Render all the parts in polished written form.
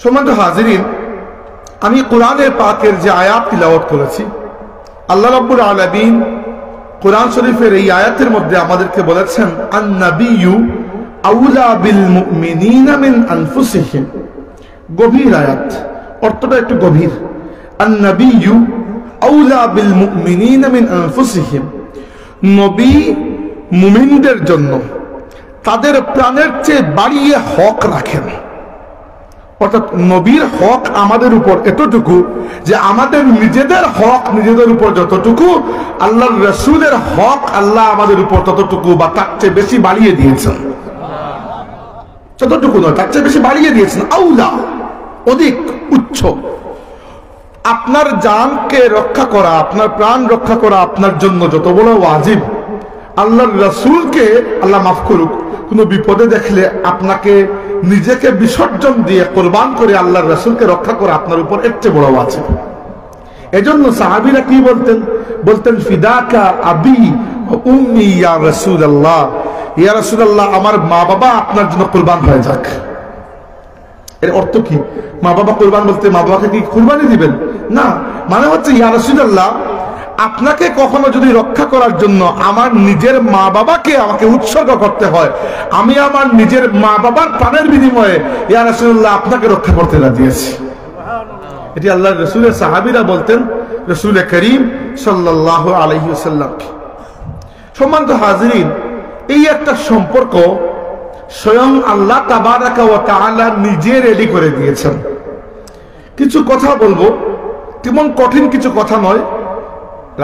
সম্মানিত হাজিরিন, আমি কোরআনে পাকের যে আয়াত তিলাওয়াত করেছি, আল্লাহ রাব্বুল আলামিন কোরআন শরীফের এই আয়াতের মধ্যে আমাদেরকে বলেছেন আন-নাবিয়্যু আউলা বিল মুমিনিনা মিন আনফুসিহিম। গভীর আয়াত, অর্থটা একটু গভীর। আন-নাবিয়্যু আউলা বিল মুমিনিনা মিন আনফুসিহিম, নবী মুমিনদের জন্য তাদের প্রাণের চেয়ে বাড়িয়ে হক রাখেন। অর্থাৎ নবীর হক আমাদের উপর এতটুকু যে আমাদের নিজেদের হক নিজেদের উপর যতটুকু, আল্লাহর রাসূলের হক আল্লাহ আমাদের উপর ততটুকু বা তার চেয়ে বেশি বাড়িয়ে দিয়েছেন। ততটুকু নয়, তার চেয়ে বেশি বাড়িয়ে দিয়েছেন। আউলা, অধিক, উচ্চ। আপনার জানকে রক্ষা করা, আপনার প্রাণ রক্ষা করা আপনার জন্য যত বড় ওয়াজিব, আল্লাহর রাসূলকে আল্লাহ মাফ করুক, কোনো বিপদে দেখলে আপনাকে নিজেকে বিসর্জন দিয়ে কোরবান করে আল্লাহর রাসূলকে রক্ষা করা আপনার উপর এর চেয়ে বড় ওয়াজিব। এজন্য সাহাবীরা কি বলতেন? বলতেন ফিদাকা আবি ওয়া উম্মি ইয়া রাসূলুল্লাহ, ইয়া রাসূলুল্লাহ আমার মা বাবা আপনার জন্য কুরবান হয়ে যাক। এর অর্থ কি? মা বাবা কুরবান বলতে মা বাবাকে কি কুরবানি দিবেন? না, মানে হচ্ছে ইয়া রাসূলুল্লাহ আপনাকে কখনো যদি রক্ষা করার জন্য আমার নিজের মা বাবাকে আমাকে উৎসর্গ করতে হয়, আমি আমার নিজের মা বাবার প্রাণের বিনিময়ে ইয়া রাসূলুল্লাহ আপনাকে রক্ষা করতে রাজি আছি। এটি আল্লাহর রাসূলের সাহাবীরা বলতেন রাসূল করিম সাল্লাল্লাহু আলাইহি ওয়াসাল্লামকে। সম্মানিত হাজিরিন, এই একটা সম্পর্ক স্বয়ং আল্লাহ তাবারাকা ওয়া তাআলা নিজে রেডি করে দিয়েছেন। কিছু কথা বলবো, তেমন কঠিন কিছু কথা নয়,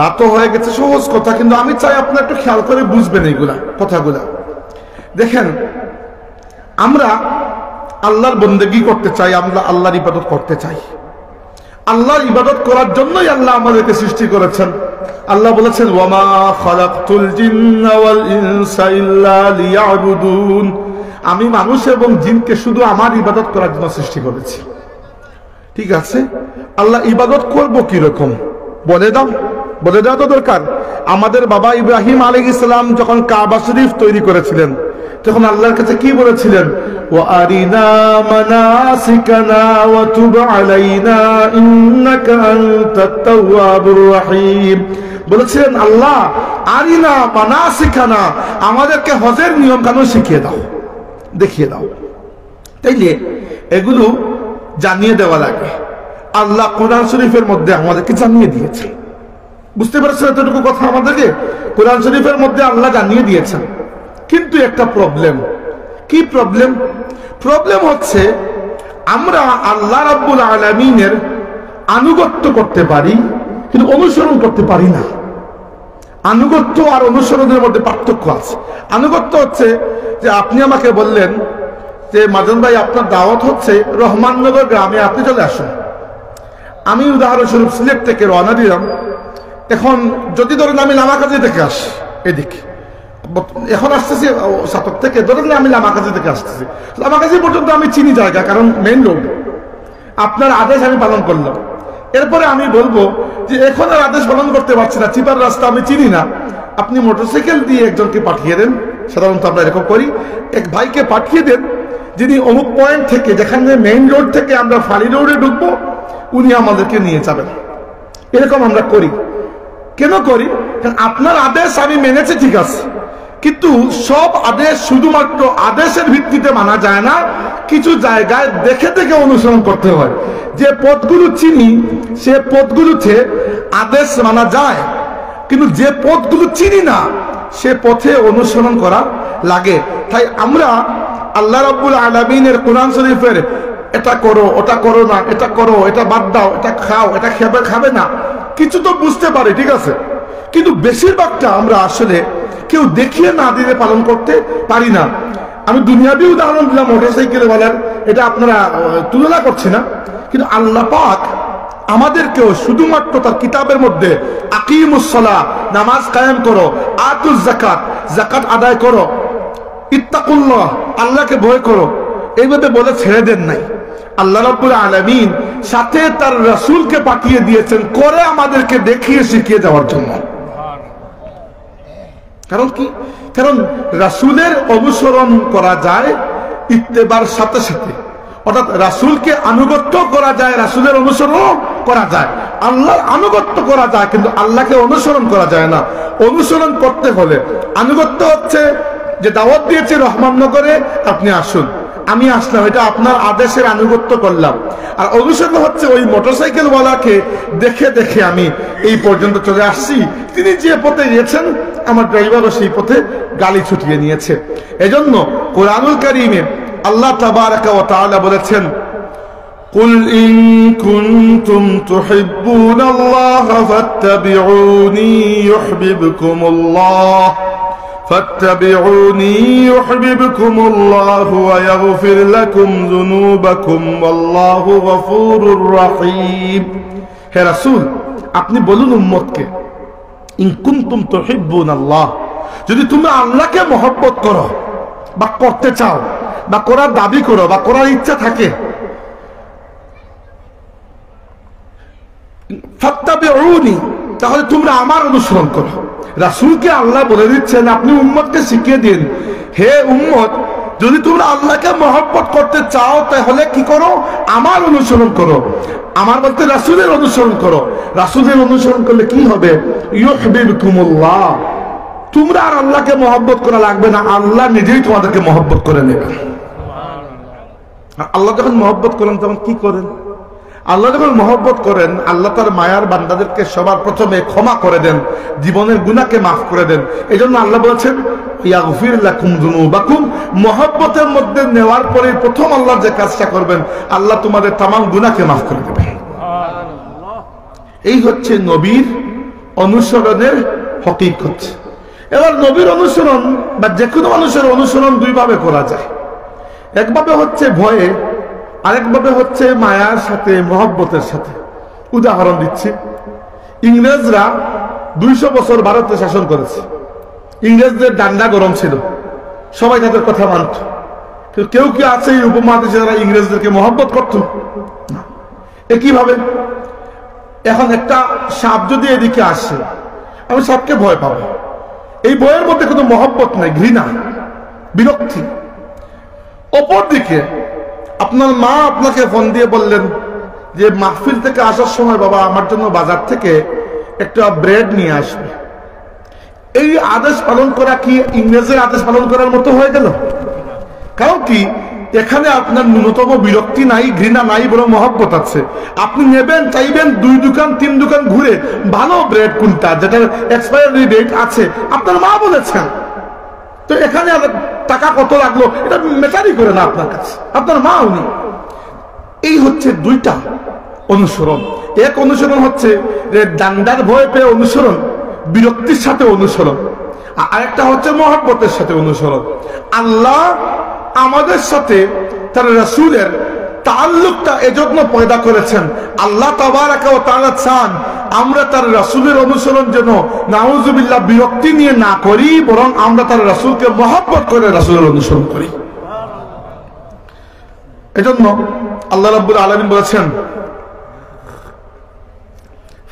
রাতও হয়ে গেছে, সহজ কথা, কিন্তু আমি চাই আপনারা একটু খেয়াল করে বুঝবেন এইগুলা কথাগুলা। দেখেন, আমরা আল্লাহর বন্দেগী করতে চাই, আমরা আল্লাহর ইবাদত করতে চাই। আল্লাহর ইবাদত করার জন্যই আল্লাহ আমাদেরকে সৃষ্টি করেছেন। আল্লাহ বলেছেন ওয়ামা খালাকতুল জিন্না ওয়াল ইনসা ইল্লা লিয়াবুদুন, আমি মানুষ এবং জিনকে শুধু আমার ইবাদত করার জন্য সৃষ্টি করেছি। ঠিক আছে, আল্লাহ ইবাদত করব কি রকম বলে দাও, বলে দেওয়া তো দরকার। আমাদের বাবা ইব্রাহিম আলাইহিস সালাম যখন কাবা শরীফ তৈরি করেছিলেন, তখন আল্লাহর কাছে কি বলেছিলেন? ওয়া আরিনা মানাসিকানা ওয়া তুব আলাইনা ইন্নাকা আনতাত তাওয়াবুর রহিম। বলেছিলেন আল্লাহ আরিনা মানাসিকানা, আমাদেরকে হজের নিয়ম কানুন শিখিয়ে দাও, দেখিয়ে দাও। তাইলে এগুলো জানিয়ে দেওয়া লাগে। আল্লাহ কোরআন শরীফের মধ্যে আমাদেরকে জানিয়ে দিয়েছে। বুঝতে পারছেন এতটুকু কথা? আমাদেরকে কোরআন শরীফের মধ্যে আল্লাহ জানিয়ে দিয়েছেন। কিন্তু একটা প্রবলেম। কি প্রবলেম? প্রবলেম হচ্ছে আমরা আল্লাহ রাব্বুল আলামিনের আনুগত্য করতে পারি, কিন্তু অনুসরণ করতে পারি না। আনুগত্য আর অনুসরণের মধ্যে পার্থক্য আছে। আনুগত্য হচ্ছে যে আপনি আমাকে বললেন যে মাজন ভাই আপনার দাওয়াত হচ্ছে রহমাননগর গ্রামে, আপনি চলে আসুন। আমি উদাহরণস্বরূপ সিলেট থেকে রওনা দিলাম। এখন যদি ধরেন আমি লামাকাজি থেকে আসি, এদিকে এখন আসতেছি সাতক থেকে, ধরেন আমি লামাকাজি থেকে আসতেছি, লামাকাজি পর্যন্ত আমি চিনি জায়গা, কারণ মেইন রোড। আপনার আদেশ আমি পালন করলাম। এরপরে আমি বলবো যে এখন আর আদেশ পালন করতে পারছি না, চিপার রাস্তা আমি চিনি না, আপনি মোটরসাইকেল দিয়ে একজনকে পাঠিয়ে দেন। সাধারণত আমরা এরকম করি, এক ভাইকে পাঠিয়ে দেন যিনি অমুক পয়েন্ট থেকে, যেখানে মেইন রোড থেকে আমরা ফালি রোডে ঢুকবো, উনি আমাদেরকে নিয়ে যাবেন। এরকম আমরা করি। কেন করি? কারণ আপনার আদেশ আমি মেনেছি, ঠিক আছে, কিন্তু সব আদেশ শুধুমাত্র আদেশের ভিত্তিতে মানা যায় না। কিছু জায়গায় দেখে দেখে অনুসরণ করতে হয়। যে পথগুলো চিনি সে পথগুলোতে আদেশ মানা যায়, কিন্তু যে পথগুলো চিনি না সে পথে অনুসরণ করা লাগে। তাই আমরা আল্লাহ রাব্বুল আলামিনের কোরআন শরীফের এটা করো, ওটা করো না, এটা করো, এটা বাদ দাও, এটা খাও, এটা খাবে না, কিছু তো বুঝতে পারি, ঠিক আছে, কিন্তু বেশিরভাগটা আমরা আসলে কেউ দেখিয়ে না দিলে পালন করতে পারি না। আমি দুনিয়াবি উদাহরণ দিলাম মোটরসাইকেল ওয়ালার, এটা আপনারা তুলনা করছি না, কিন্তু আল্লাহ পাক আমাদেরকেও শুধুমাত্র তার কিতাবের মধ্যে আকিমুস সালাহ, নামাজ কায়েম করো, আতুজ যাকাত, যাকাত আদায় করো, ইত্তাকুল্লাহ, আল্লাহকে ভয় করো, এইভাবে বলে ছেড়ে দেন নাই। আল্লাহ রাব্বুল আলামিন সাথে তার রাসূলকে পাঠিয়ে দিয়েছেন করে আমাদেরকে দেখিয়ে শিখিয়ে যাওয়ার জন্য। কারণ কি? কারণ রাসূলের অনুসরণ করা যায় ইত্তেবার সাথে সাথে, অর্থাৎ রাসূলকে আনুগত্য করা যায়, রাসূলের অনুসরণ করা যায়, আল্লাহর আনুগত্য করা যায়, কিন্তু আল্লাহকে অনুসরণ করা যায় না। অনুসরণ করতে হলে আনুগত্য হচ্ছে যে দাওয়াত দিয়েছে রহমাননগরে, আপনি আসুন, আমি আসলাম, এটা আপনার আদেশের আনুগত্য করলাম। আর অনুসরণ হচ্ছে ওই মোটরসাইকেল ওয়ালাকে দেখে দেখে আমি এই পর্যন্ত চলে আসছি, তিনি যে পথে গিয়েছেন আমার ড্রাইভারও সেই পথে গালি ছুটিয়ে নিয়েছে। এজন্য কোরআনুল কারীমে আল্লাহ তাবারাকা ওয়া তাআলা বলেছেন, কুল ইন কুনতুম তুহিব্বুনাল্লাহ ফাত্তাবিউনি ইউহিব্বুকুমুল্লাহ فاتبعوني يحببكم الله ويغفر لكم ذنوبكم والله غفور رحيم। হে রাসূল, আপনি বলুন উম্মতকে, ইন কুনতুম তুহিব্বুনাল্লাহ, যদি তুমি আল্লাহকে মহব্বত করো বা করতে চাও বা করার দাবি করো বা করার ইচ্ছা থাকে, ফাত্তাবিউনি, তাহলে তোমরা আমার অনুসরণ করো। রাসূলকে আল্লাহ বলে দিচ্ছেন, আপনি উম্মতকে শিখিয়ে দিন, হে উম্মত, যদি তোমরা আল্লাহকে মহব্বত করতে চাও তাহলে কি করো? আমার অনুসরণ করো। আমার বলতে রাসূলের অনুসরণ করো। রাসূলের অনুসরণ করলে কি হবে? ইউহিব্বুকুমুল্লাহ, তোমরা আর আল্লাহকে মহব্বত করা লাগবে না, আল্লাহ নিজেই তোমাদেরকে মহব্বত করে নেবেন। আল্লাহ যখন মহব্বত করেন তখন কি করেন? আল্লাহ যখন মহব্বত করেন, আল্লাহ তার মায়ার বান্দাদেরকে সবার প্রথমে ক্ষমা করে দেন, জীবনের গুনাহকে মাফ করে দেন। এই জন্য আল্লাহ বলেছেন, ইয়াগফির লাকুম যুনুবাকুম, মহব্বতের মধ্যে নেওয়ার পরে প্রথম আল্লাহ যে কাজটা করবেন, আল্লাহ তোমাদের তামাম গুনাহকে মাফ করে দেবেন। এই হচ্ছে নবীর অনুসরণের হকিকত। এবার নবীর অনুসরণ বা যে কোনো মানুষের অনুসরণ দুই ভাবে করা যায়। একভাবে হচ্ছে ভয়ে, আরেকভাবে হচ্ছে মায়ার সাথে, মহব্বতের সাথে। উদাহরণ দিচ্ছি, ইংরেজরা 200 বছর ভারতে শাসন করেছে। ইংরেজদের ডান্ডা গরম ছিল, সবাই তাদের কথা মানত। কেউ কি আছে এই উপমহাদেশে যারা ইংরেজদেরকে মহব্বত করত? একইভাবে এখন একটা সাপ যদি এদিকে আসে, আমি সাপকে ভয় পাবো। এই ভয়ের মধ্যে কোনো মহব্বত নাই, ঘৃণা, বিরক্তি। অপরদিকে আপনার মা আপনাকে ফোন দিয়ে বললেন যে মাহফিল থেকে আসার সময় বাবা আমার জন্য বাজার থেকে একটা ব্রেড নিয়ে আসবে। এই আদেশ পালন করা কি ইংরেজের আদেশ পালন করার মতো হয়ে গেল? কারণ কি, এখানে আপনার ন্যূনতম বিরক্তি নাই, ঘৃণা নাই, বরং মহব্বত আছে। আপনি নেবেন, চাইবেন 2 দোকান 3 দোকান ঘুরে ভালো ব্রেড কোনটা যেটার এক্সপায়ারি ডেট আছে আপনার মা বলেছেন। তো এখানে টাকা কত লাগলো এটা ম্যাটারই করে না আপনার কাছে, আপনার মা উনি। এই হচ্ছে দুইটা অনুসরণ। এক অনুসরণ হচ্ছে যে ডান্ডার ভয় পেয়ে অনুসরণ, বিরক্তির সাথে অনুসরণ। আরেকটা হচ্ছে মহব্বতের সাথে অনুসরণ। আল্লাহ আমাদের সাথে তার রাসূলের তাআল্লুকটা এজন্য পয়দা করেছেন। আল্লাহ তাবারাকা ওয়া তাআলা চান আমরা তার রাসূলের অনুসরণ যেন নাউযুবিল্লাহ বিরক্তি নিয়ে না করি, বরং আমরা তার রাসূলকে মহব্বত করে রাসূলের অনুসরণ করি। এজন্য আল্লাহ রাব্বুল আলামিন বলেছেন,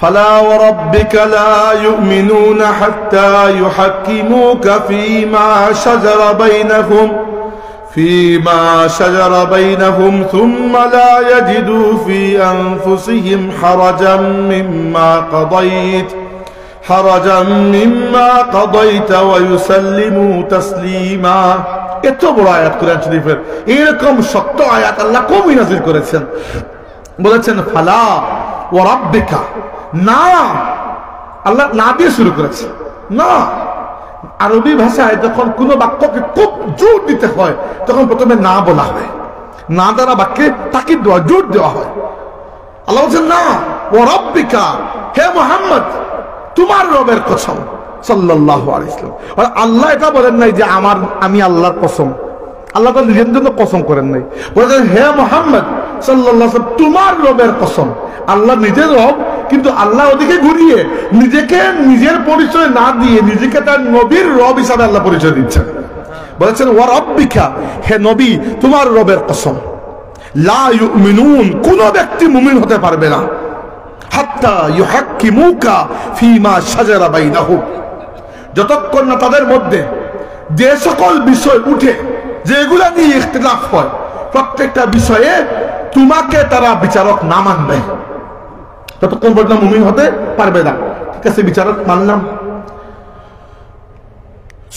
ফালা ওয়া রাব্বিকা লা ইউমিনুনা হাত্তা ইউহাক্কিমুকা ফীমা শাজারা বাইনাহুম থুম্মা লা ইয়াজিদু ফী আনফুসিহিম হারাজাম মিম্মা কাদাইতা ওয়া ইউসাল্লিমু তাসলিমা। এত বড় আয়াত কোরআন শরীফের, এরকম শক্ত আয়াত আল্লাহ কমই নাযিল করেছেন। বলেছেন ফালা ওয়া রাব্বিকা, না, আল্লাহ না দিয়ে শুরু করেছে। না, আরবি ভাষায় যখন কোনো বাক্যকে খুব জোর দিতে হয় তখন প্রথমে না বলা হয়, না দ্বারা বাক্যে তাকিদ দেওয়া, জোর দেওয়া হয়। আল্লাহ বলছেন না, ওয়া রাব্বিকা, হে মুহাম্মদ তোমার রবের কসম, সাল্লাল্লাহু আলাইহি ওয়াসাল্লাম। আর আল্লাহ এটা বলেন নাই যে আমি আল্লাহর কসম, আল্লাহ তার নিজের জন্য কসম করেন নাই, বলেছেন হে মুহাম্মদ সাল্লাল্লাহু আলাইহি ওয়াসাল্লাম তোমার রবের কসম। আল্লাহ নিজের রব, কিন্তু আল্লাহ ওদিকে ঘুরিয়ে নিজেকে নিজের পরিচয় না দিয়ে নিজেকে তার নবীর রব হিসাবে আল্লাহ পরিচয় দিচ্ছেন। বলেছেন ওয়া রাব্বিকা, হে নবী তোমার রবের কসম, লা ইউমিনুন, কোন ব্যক্তি মুমিন হতে পারবে না, হাত্তা ইউহাক্কিমুকা ফীমা শাজারা বাইনাহুম, যতক্ষণ না তাদের মধ্যে যে সকল বিষয় উঠে যেগুলা নিয়ে ইখতিলাফ হয়, প্রত্যেকটা বিষয়ে তোমাকে তারা বিচারক না মানবে, ততক্ষণ পর্যন্ত মুমিন হতে পারবে না। ঠিক আছে, বিচারক মানলাম।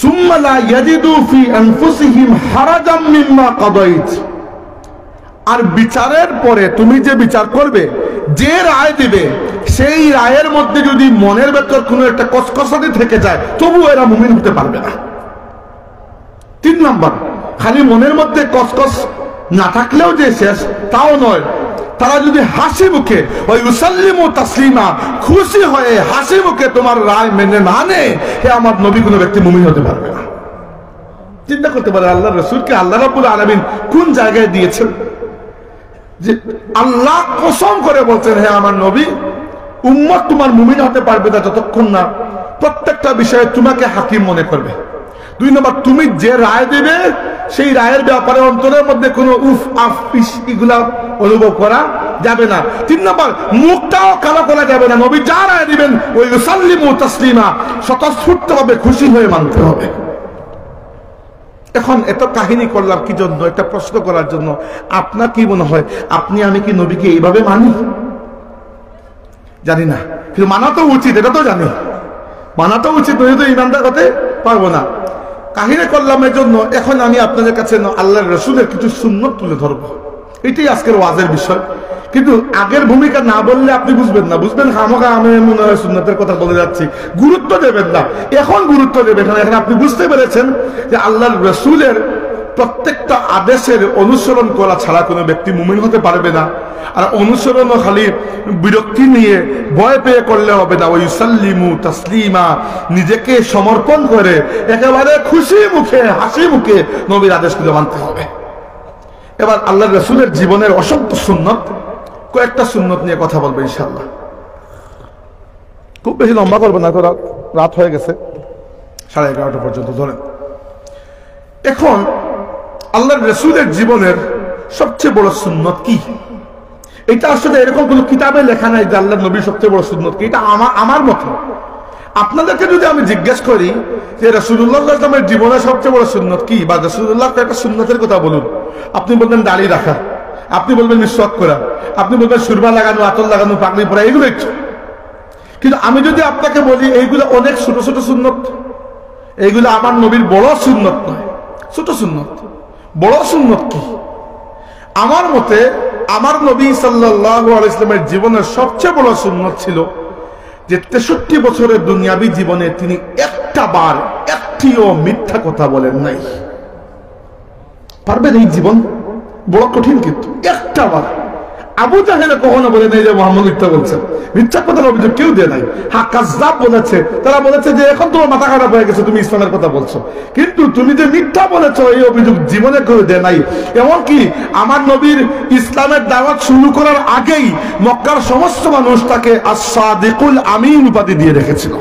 সুম্মা লা ইয়াজিদু ফি আনফুসিহিম হারাজাম মিম্মা কাদাইত, আর বিচারের পরে তুমি যে বিচার করবে, যে রায় দিবে, সেই রায়ের মধ্যে যদি মনের ভেতর কোনো একটা কসকসানি থেকে যায়, তবু এরা মুমিন হতে পারবে না। 3 নম্বর, খালি মনের মধ্যে কসকস না থাকলেও যে শেষ তাও নয়, তারা যদি হাসি মুখে ওই ইউসাল্লিমু তাসলিমা, খুশি হয়ে হাসি মুখে তোমার রায় মেনে না নেয়, হে আমার নবী, কোনো ব্যক্তি মুমিন হতে পারবে না। চিন্তা করতে পারে আল্লাহর রাসূলকে আল্লাহ রাব্বুল আলামিন কোন জায়গায় দিয়েছেন, যে আল্লাহ কসম করে বলছেন, হে আমার নবী, উম্মত তোমার মুমিন হতে পারবে না যতক্ষণ না প্রত্যেকটা বিষয়ে তোমাকে হাকিম মনে করবে। 2 নম্বর, তুমি যে রায় দেবে সেই রায়ের ব্যাপারে অন্তরের মধ্যে কোনো উফ আফ পিস এগুলা অনুভব করা যাবে না। 3 নম্বর, মুখটাও কালো করা যাবে না। নবী যা রায় দিবেন ওই ইউসাল্লিমু তাসলিমা, স্বতঃস্ফূর্তভাবে খুশি হয়ে মানতে হবে। এখন এত কাহিনী করলাম কি জন্য? একটা প্রশ্ন করার জন্য। আপনার কি মনে হয়, আপনি আমি কি নবীকে এইভাবে মানি? জানি না, কিন্তু মানা তো উচিত, এটা তো জানি, মানা তো উচিত, নয় তো ইমানদার হতে পারবো না। কাহিনী করলাম এর জন্য। এখন আমি আপনাদের কাছে আল্লাহর রাসূলের কিছু সুন্নত তুলে ধরবো, এটাই আজকের ওয়াজের বিষয়। কিন্তু আগের ভূমিকা না বললে আপনি বুঝবেন না, বুঝবেন খামোখা আমি মনে হয় সুন্নতের কথা বলে যাচ্ছি, গুরুত্ব দেবেন না। এখন গুরুত্ব দেবেন, এখন আপনি বুঝতে পেরেছেন যে আল্লাহর রাসূলের প্রত্যেকটা আদেশের অনুসরণ করা ছাড়া কোনো ব্যক্তি মুমিন হতে পারবে না। আর অনুসরণও খালি বিরক্তি নিয়ে ভয় পেয়ে করলে হবে না। ওই ইউসাল্লিমু তাসলিমা, নিজেকে সমর্পণ করে একেবারে খুশি মুখে হাসি মুখে নবীর আদেশগুলো মানতে হবে। এবার আল্লাহর রাসূলের জীবনের অসংখ্য সুন্নত, কয়েকটা সুন্নত নিয়ে কথা বলবো ইনশাআল্লাহ। খুব বেশি লম্বা করবো না, তো রাত হয়ে গেছে, 11:30 পর্যন্ত ধরেন। এখন আল্লাহর রাসূলের জীবনের সবচেয়ে বড় সুন্নত কি? এটা আসলে এরকম কোন কিতাবে লেখা নাই যে আল্লাহর নবীর সবচেয়ে বড় সুন্নত কি। এটা আমার মত। আপনাদেরকে যদি আমি জিজ্ঞেস করি যে রাসূলুল্লাহ সাল্লাল্লাহু আলাইহি ওয়াসাল্লামের জীবনের সবচেয়ে বড় সুন্নত কি, বা রাসূলুল্লাহ একটা সুন্নতের কথা বলুন, আপনি বলবেন দাড়ি রাখা, আপনি বলবেন মিসওয়াক করা, আপনি বলবেন সুরমা লাগানো, আতর লাগানো, পাগড়ি পরা, এগুলো একটু। কিন্তু আমি যদি আপনাকে বলি এইগুলো অনেক ছোট ছোট সুন্নত, এইগুলো আমার নবীর বড় সুন্নত নয়, ছোট সুন্নত। বড় সুন্নত কি? আমার মতে আমার নবী সাল্লাল্লাহু আলাইহি ওয়াসাল্লামের জীবনের সবচেয়ে বড় সুন্নত ছিল যে 63 বছরের দুনিয়াবী জীবনে তিনি একটিও মিথ্যা কথা বলেন নাই। পারবেন এই জীবন? বড় কঠিন, কিন্তু একটা বার আবু জাহেলে কখনো বলে নাই যে মুহাম্মদ মিথ্যা বলছেন, মিথ্যা কথার অভিযোগ কেউ দেয় নাই। হ্যাঁ, কাযযাব বলেছে, তারা বলেছে যে এখন তোমার মাথা খারাপ হয়ে গেছে, তুমি ইসলামের কথা বলছো, কিন্তু তুমি যে মিথ্যা বলেছো এই অভিযোগ জীবনে কেউ দেয় নাই। এমনকি আমার নবীর ইসলামের দাওয়াত শুরু করার আগেই মক্কার সমস্ত মানুষ তাকে আস-সাদিকুল আমিন উপাধি দিয়ে রেখেছিল।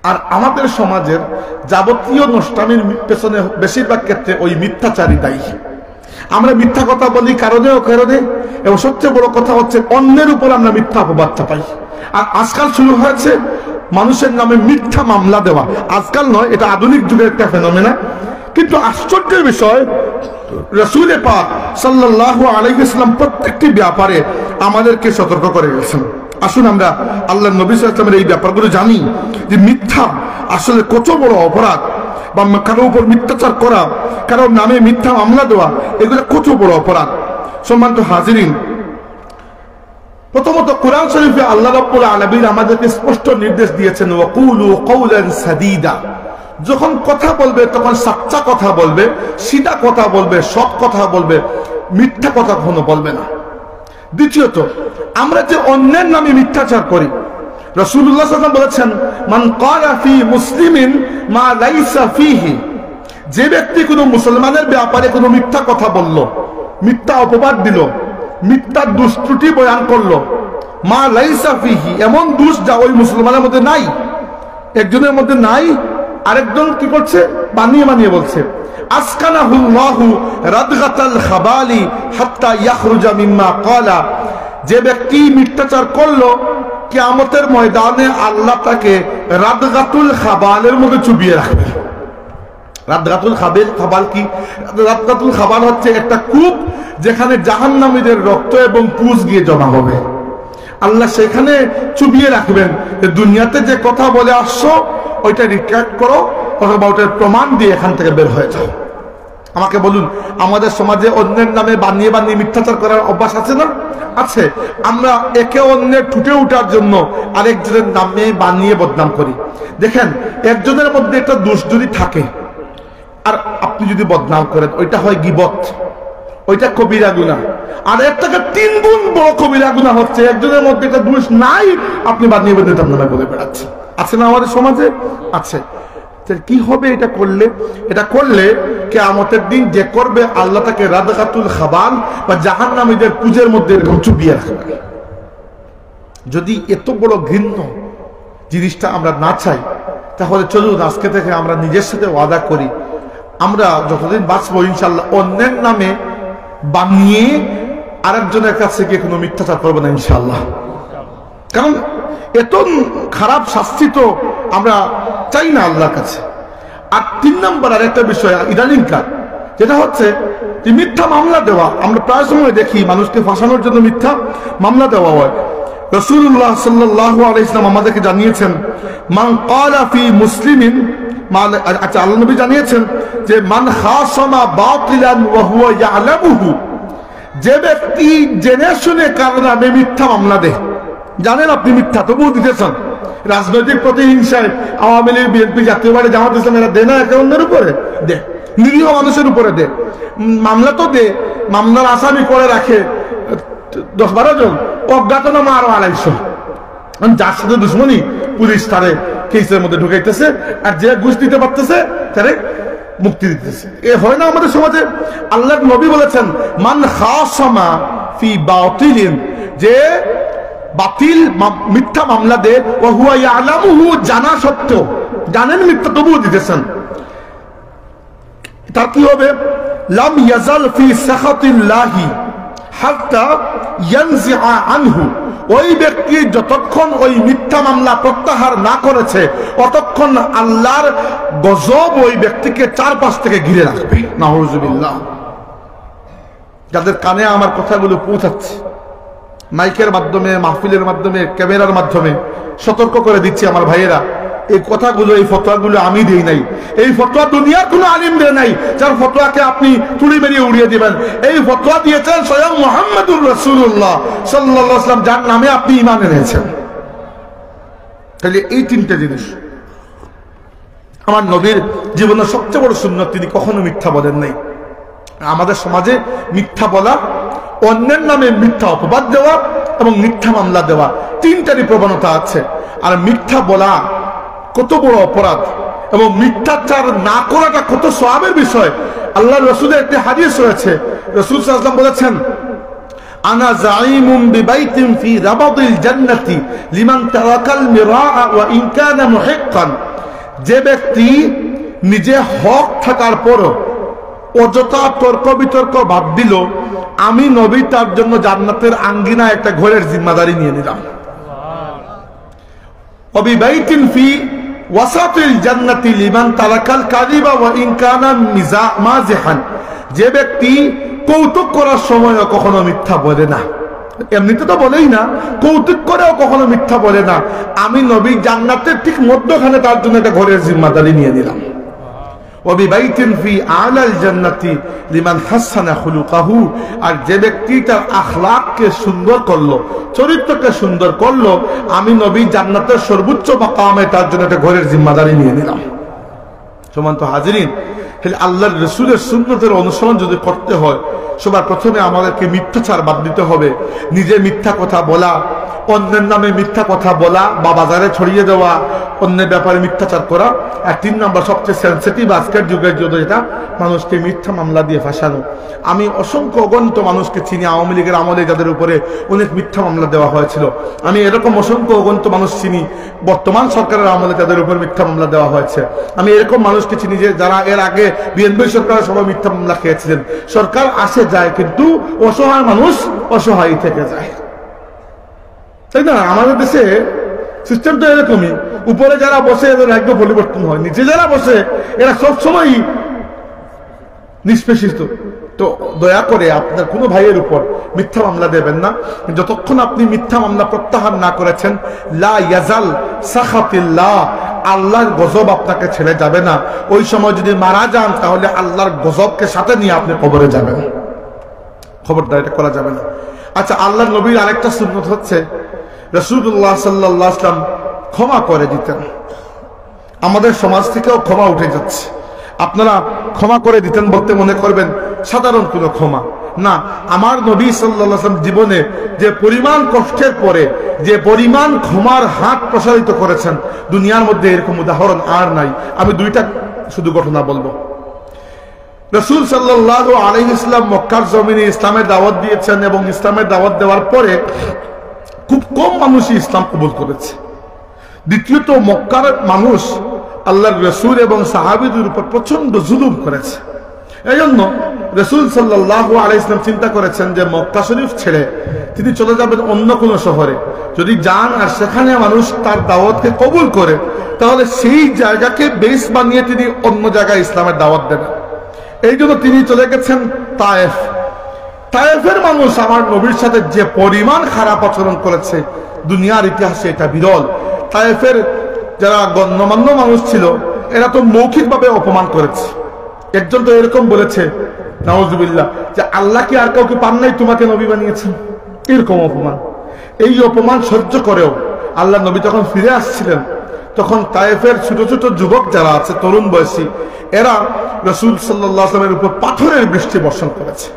আর আমাদের সমাজের যাবতীয় নষ্টামির পেছনে বেশিরভাগ ক্ষেত্রে ওই মিথ্যাচারী দায়ী। আমরা মিথ্যা কথা বলি কারণে, এবং সবচেয়ে বড় কথা হচ্ছে অন্যের উপর আমরা মিথ্যা অপবাদ চাপাই। আর আজকাল শুরু হয়েছে মানুষের নামে মিথ্যা মামলা দেওয়া। আজকাল নয়, এটা আধুনিক যুগের একটা ফেনোমেনা। কিন্তু আশ্চর্যের বিষয়, রাসূল পাক সাল্লাল্লাহু আলাইহি ওয়াসাল্লাম প্রত্যেকটি ব্যাপারে আমাদেরকে সতর্ক করে গেছেন। আসুন আমরা আল্লাহর নবী সাল্লাল্লাহু আলাইহি ওয়াসাল্লামের এই ব্যাপারগুলো জানি, যে মিথ্যা আসলে কত বড় অপরাধ, বা কারো উপর মিথ্যাচার করা, কারো নামে মিথ্যা মামলা দেওয়া, এগুলো কত বড় অপরাধ। সম্মানিত হাজিরিন, প্রথমত কোরআন শরীফে আল্লাহ রাব্বুল আলামিন আমাদেরকে স্পষ্ট নির্দেশ দিয়েছেন, ওয়াকুলু কওলান সাদীদা, যখন কথা বলবে তখন সচ্চা কথা বলবে, সিধা কথা বলবে, সৎ কথা বলবে, মিথ্যা কথা কখনো বলবে না। দ্বিতীয়ত, আমরা যে অন্যের নামে মিথ্যাচার করি, রাসূলুল্লাহ সাল্লাল্লাহু আলাইহি ওয়াসাল্লাম বলেছেন, মান ক্বালা ফি মুসলিমিন মা লাইসা ফিহি, যে ব্যক্তি কোনো মুসলমানের ব্যাপারে কোনো মিথ্যা কথা বলল, মিথ্যা অপবাদ দিল, মিথ্যা দুষ্ত্রুটি বয়ান করলো, মা লাইসা ফিহি, এমন দোষ যা ওই মুসলমানের মধ্যে নাই, একজনের মধ্যে নাই, আরেকজন কি করছে, বানিয়ে বানিয়ে বলছে, আসকানাহুল্লাহু রাদগাতাল খাবালি হাত্তা ইয়াখরুজা মিম্মা ক্বালা, যে ব্যক্তি মিথ্যাচার করলো কিয়ামতের ময়দানে আল্লাহ তাকে রাদগাতুল খাবালের মধ্যে চুবিয়ে রাখবে। রাদগাতুল খাবাল কি? রাদগাতুল খাবাল হচ্ছে একটা কূপ যেখানে জাহান্নামীদের রক্ত এবং পুঁজ গিয়ে জমা হবে। আল্লাহ সেখানে চুবিয়ে রাখবেন, দুনিয়াতে যে কথা বলে আসছো ওইটা রিট্রাক্ট করো, অথবা ওটার প্রমাণ দিয়ে এখান থেকে বের হয়ে যাও। আমাকে বলুন, আমাদের সমাজে অন্যের নামে বানিয়ে বানিয়ে মিথ্যাচার করার অভ্যাস আছে না? আছে। আমরা একে অন্যের ঠুটে উঠার জন্য আরেকজনের নামে বানিয়ে বদনাম করি। দেখেন, একজনের মধ্যে একটা দোষ যদি থাকে আর আপনি যদি বদনাম করেন, ওইটা হয় গীবত, ওইটা কবিরা গুনাহ। আর এর থেকে 3 গুণ বড় কবিরা গুনাহ হচ্ছে একজনের মধ্যে একটা দোষ নাই, আপনি বানিয়ে বানিয়ে তার নামে বলে বেড়াচ্ছেন। আছে না আমাদের সমাজে? আছে। কি হবে এটা করলে? এটা করলে কিয়ামতের দিন যে করবে, আল্লাহ তাকে রাদগাতুল খাবাল বা জাহান্নামীদের পূজের মধ্যে এরকম চুবিয়ে রাখবে। যদি এত বড় ঘৃণ্য জিনিসটা আমরা না চাই, তাহলে চলুন আজকে থেকে আমরা নিজের সাথে ওয়াদা করি, আমরা যতদিন বাঁচবো ইনশাল্লাহ অন্যের নামে বানিয়ে আরেকজনের কাছে গিয়ে কোনো মিথ্যাচার করবো না ইনশাল্লাহ। কারণ এত খারাপ শাস্তি তো আমরা চাই না আল্লাহর কাছে। আর 3 নম্বর আরেকটা বিষয় ইদানিংকার, যেটা হচ্ছে যে মিথ্যা মামলা দেওয়া। আমরা প্রায় সময় দেখি মানুষকে ফাঁসানোর জন্য মিথ্যা মামলা দেওয়া হয়। রাসূলুল্লাহ সাল্লাল্লাহু আলাইহি ওয়াসাল্লাম আমাদেরকে জানিয়েছেন, মান ক্বালা ফি মুসলিমিন, আচ্ছা আল্লাহ নবী জানিয়েছেন যে মান খাসামা বাতিলান ওয়া হুয়া ইয়ালামুহু, যে ব্যক্তি জেনে শুনে কারো নামে মিথ্যা মামলা দেয়, জানেন আপনি মিথ্যা তবুও দিতেছেন, রাজনৈতিক প্রতিহিংসায় আওয়ামী লীগ, বিএনপি, জাতীয় পার্টি, জামাত ইসলাম এরা দেয় না একে অন্যের উপরে? দে, নিরীহ মানুষের উপরে দে, মামলা তো দে, মামলার আসামি করে রাখে 10-12 জন, অজ্ঞাতনামা আরো 250। যার সাথে দুশ্মনী পুলিশ তারে কেসের মধ্যে ঢুকাইতেছে, আর যে ঘুষ দিতে পারতেছে তারে মুক্তি দিতেছে। এ হয় না আমাদের সমাজে? আল্লাহর নবী বলেছেন, মান খাসামা ফি বাতিলিন, যে বাতিল মিথ্যা মামলা দে, ওয়া হুয়া ইয়ালামুহু, জানা সত্ত্বেও, জানেন মিথ্যা তবুও দিতেছেন, তার কি হবে? লাম ইয়াজাল ফি সাখাতিল্লাহি হাত্তা ইয়ানজিআ আনহু, ওই ব্যক্তি যতক্ষণ ওই মিথ্যা মামলা প্রত্যাহার না করেছে ততক্ষণ আল্লাহর গজব ওই ব্যক্তিকে চারপাশ থেকে ঘিরে রাখবে। নাউযুবিল্লাহ। যাদের কানে আমার কথাগুলো পৌঁছাচ্ছে, মাইকের মাধ্যমে, মাহফিলের মাধ্যমে, ক্যামেরার মাধ্যমে সতর্ক করে দিচ্ছি আমার ভাইয়েরা, এই কথাগুলো, এই ফতোয়াগুলো আমি দিই নাই, এই ফতোয়া দুনিয়ার কোনো আলিম দেয় নাই যার ফতোয়াকে আপনি তুলি মেরিয়ে উড়িয়ে দিবেন। এই ফতোয়া দিয়েছেন স্বয়ং মুহাম্মদুর রাসূলুল্লাহ সাল্লাল্লাহু আলাইহি ওয়াসাল্লাম, যার নামে আপনি ঈমান এনেছেন। তাহলে এই 3টে জিনিস আমার নবীর জীবনের সবচেয়ে বড় সুন্নাত, তিনি কখনো মিথ্যা বলেন নাই। আমাদের সমাজে মিথ্যা বলা, অন্যের নামে মিথ্যা অপবাদ দেওয়া এবং মিথ্যা মামলা দেওয়া, 3টারই প্রবণতা আছে। আর মিথ্যা বলা কত বড় অপরাধ, এবং মিথ্যাচার না করাটা কত সওয়াবের বিষয়। আল্লাহর রাসূলের একটি হাদিস রয়েছে, রাসূল সাল্লাল্লাহু আলাইহি ওয়াসাল্লাম বলেছেন, আনা যাঈমুম বিবাইতিন ফি রাবাদিল জান্নাতি লিমান তারাকাল মিরাআ ওয়া ইন কানা মুহিক্কান, যে ব্যক্তি নিজে হক থাকার পরও অযথা তর্ক বিতর্ক বাদ দিল, আমি নবী তার জন্য জান্নাতের আঙ্গিনা একটা ঘরের জিম্মাদারি নিয়ে নিলাম। ওয়াবিবাইতিন ফি ওয়াসাতিল জান্নাতি লিমান তারাকাল কাযিবা ওয়া ইন কানা মাযিহান, যে ব্যক্তি কৌতুক করার সময়ও কখনো মিথ্যা বলে না, এমনিতে তো বলেই না, কৌতুক করেও কখনো মিথ্যা বলে না, আমি নবী জান্নাতের ঠিক মধ্যখানে তার জন্য একটা ঘরের জিম্মাদারি নিয়ে নিলাম। ওয়াবিবাইতিন ফি আলাল জান্নাতি লিমান হাসানা খুলুকাহু, আর যে ব্যক্তি তার আখলাককে সুন্দর করলো, চরিত্রকে সুন্দর করলো, আমি নবী জান্নাতের সর্বোচ্চ মাকামে তার জন্য একটা ঘরের জিম্মাদারি নিয়ে নিলাম। সম্মানিত হাজিরিন, আল্লাহর রাসূলের সুন্নতের অনুসরণ যদি করতে হয়, সবার প্রথমে আমাদেরকে মিথ্যাচার বাদ দিতে হবে। নিজে মিথ্যা কথা বলা, অন্যের নামে মিথ্যা কথা বলা বা বাজারে ছড়িয়ে দেওয়া, অন্যের ব্যাপারে মিথ্যাচার করা। আর 3 নম্বর সবচেয়ে সেন্সিটিভ আজকের যুগের জন্য, যেটা মানুষকে মিথ্যা মামলা দিয়ে ফাঁসানো। আমি অসংখ্য অগণিত মানুষকে চিনি আওয়ামী লীগের আমলে যাদের উপরে অনেক মিথ্যা মামলা দেওয়া হয়েছিল। আমি এরকম অসংখ্য অগণিত মানুষ চিনি বর্তমান সরকারের আমলে যাদের উপর মিথ্যা মামলা দেওয়া হয়েছে। আমি এরকম মানুষকে চিনি যে যারা এর আগে বিএনপি সরকারের সবাই মিথ্যা মামলা খেয়েছিলেন। সরকার আসে যায়, কিন্তু অসহায় মানুষ অসহায় থেকে যায়, তাই না? আমাদের দেশে সিস্টেম তো এরকমই, উপরে যারা বসে এদের রাজ্য পরিবর্তন হয়, নিচে যারা বসে এরা সবসময় নিষ্পেষিত। তো দয়া করে আপনার কোনো ভাইয়ের উপর মিথ্যা মামলা দেবেন না, যতক্ষণ আপনি মিথ্যা মামলা প্রত্যাহার না করেছেন। লা ইয়াজাল সাখাতিল্লাহ, আল্লাহর গজব আপনাকে ছেড়ে যাবে না। ওই সময় যদি মারা যান তাহলে আল্লাহর গজবকে সাথে নিয়ে আপনি কবরে যাবেন। খবরদার, এটা করা যাবে না। আচ্ছা, আল্লাহর নবীর আরেকটা সুন্নত হচ্ছে রাসূলুল্লাহ সাল্লাল্লাহু আলাইহি ওয়াসাল্লাম ক্ষমা করে দিতেন। আমাদের সমাজ থেকেও ক্ষমা উঠে যাচ্ছে। আপনারা ক্ষমা করে দিতেন বলতে মনে করবেন সাধারণ কোনো ক্ষমা না। আমার নবী সাল্লাল্লাহু আলাইহি ওয়াসাল্লাম জীবনে যে পরিমাণ কষ্টের পরে যে পরিমাণ ক্ষমার হাত প্রসারিত করেছেন, দুনিয়ার মধ্যে এরকম উদাহরণ আর নাই। আমি দুইটা শুধু ঘটনা বলবো। রাসূল সাল্লাল্লাহু আলাইহি ওয়াসাল্লাম মক্কার জমিনে ইসলামের দাওয়াত দিয়েছেন এবং ইসলামের দাওয়াত দেওয়ার পরে খুব কম মানুষই ইসলাম কবুল করেছে। দ্বিতীয়ত, মক্কার মানুষ আল্লাহর রাসূল এবং সাহাবীদের উপর প্রচন্ড জুলুম করেছে। এই জন্য রাসূল সাল্লাল্লাহু আলাইহি ওয়াসাল্লাম চিন্তা করেছেন যে মক্কা শরীফ ছেড়ে তিনি চলে যাবেন অন্য কোনো শহরে। যদি যান আর সেখানে মানুষ তার দাওয়াতকে কবুল করে, তাহলে সেই জায়গাকে বেস বানিয়ে তিনি অন্য জায়গায় ইসলামের দাওয়াত দেবেন। এই জন্য তিনি চলে গেছেন তায়েফ। তায়েফের মানুষ আমার নবীর সাথে যে পরিমাণ খারাপ আচরণ করেছে, দুনিয়ার ইতিহাসে এটা বিরল। তায়েফের যারা গণ্যমান্য মানুষ ছিল, এরা তো মৌখিকভাবে অপমান করেছে। একজন তো এরকম বলেছে, নাউজুবিল্লাহ, যে আল্লাহ কি আর কাউকে পান নাই, তোমাকে নবী বানিয়েছেন। এরকম অপমান। এই অপমান সহ্য করেও আল্লাহ নবী যখন ফিরে আসছিলেন, তখন তায়েফের ছোট ছোট যুবক যারা আছে, তরুণ বয়সী, এরা রাসূল সাল্লাল্লাহু আলাইহি ওয়াসাল্লামের উপর পাথরের বৃষ্টি বর্ষণ করেছে,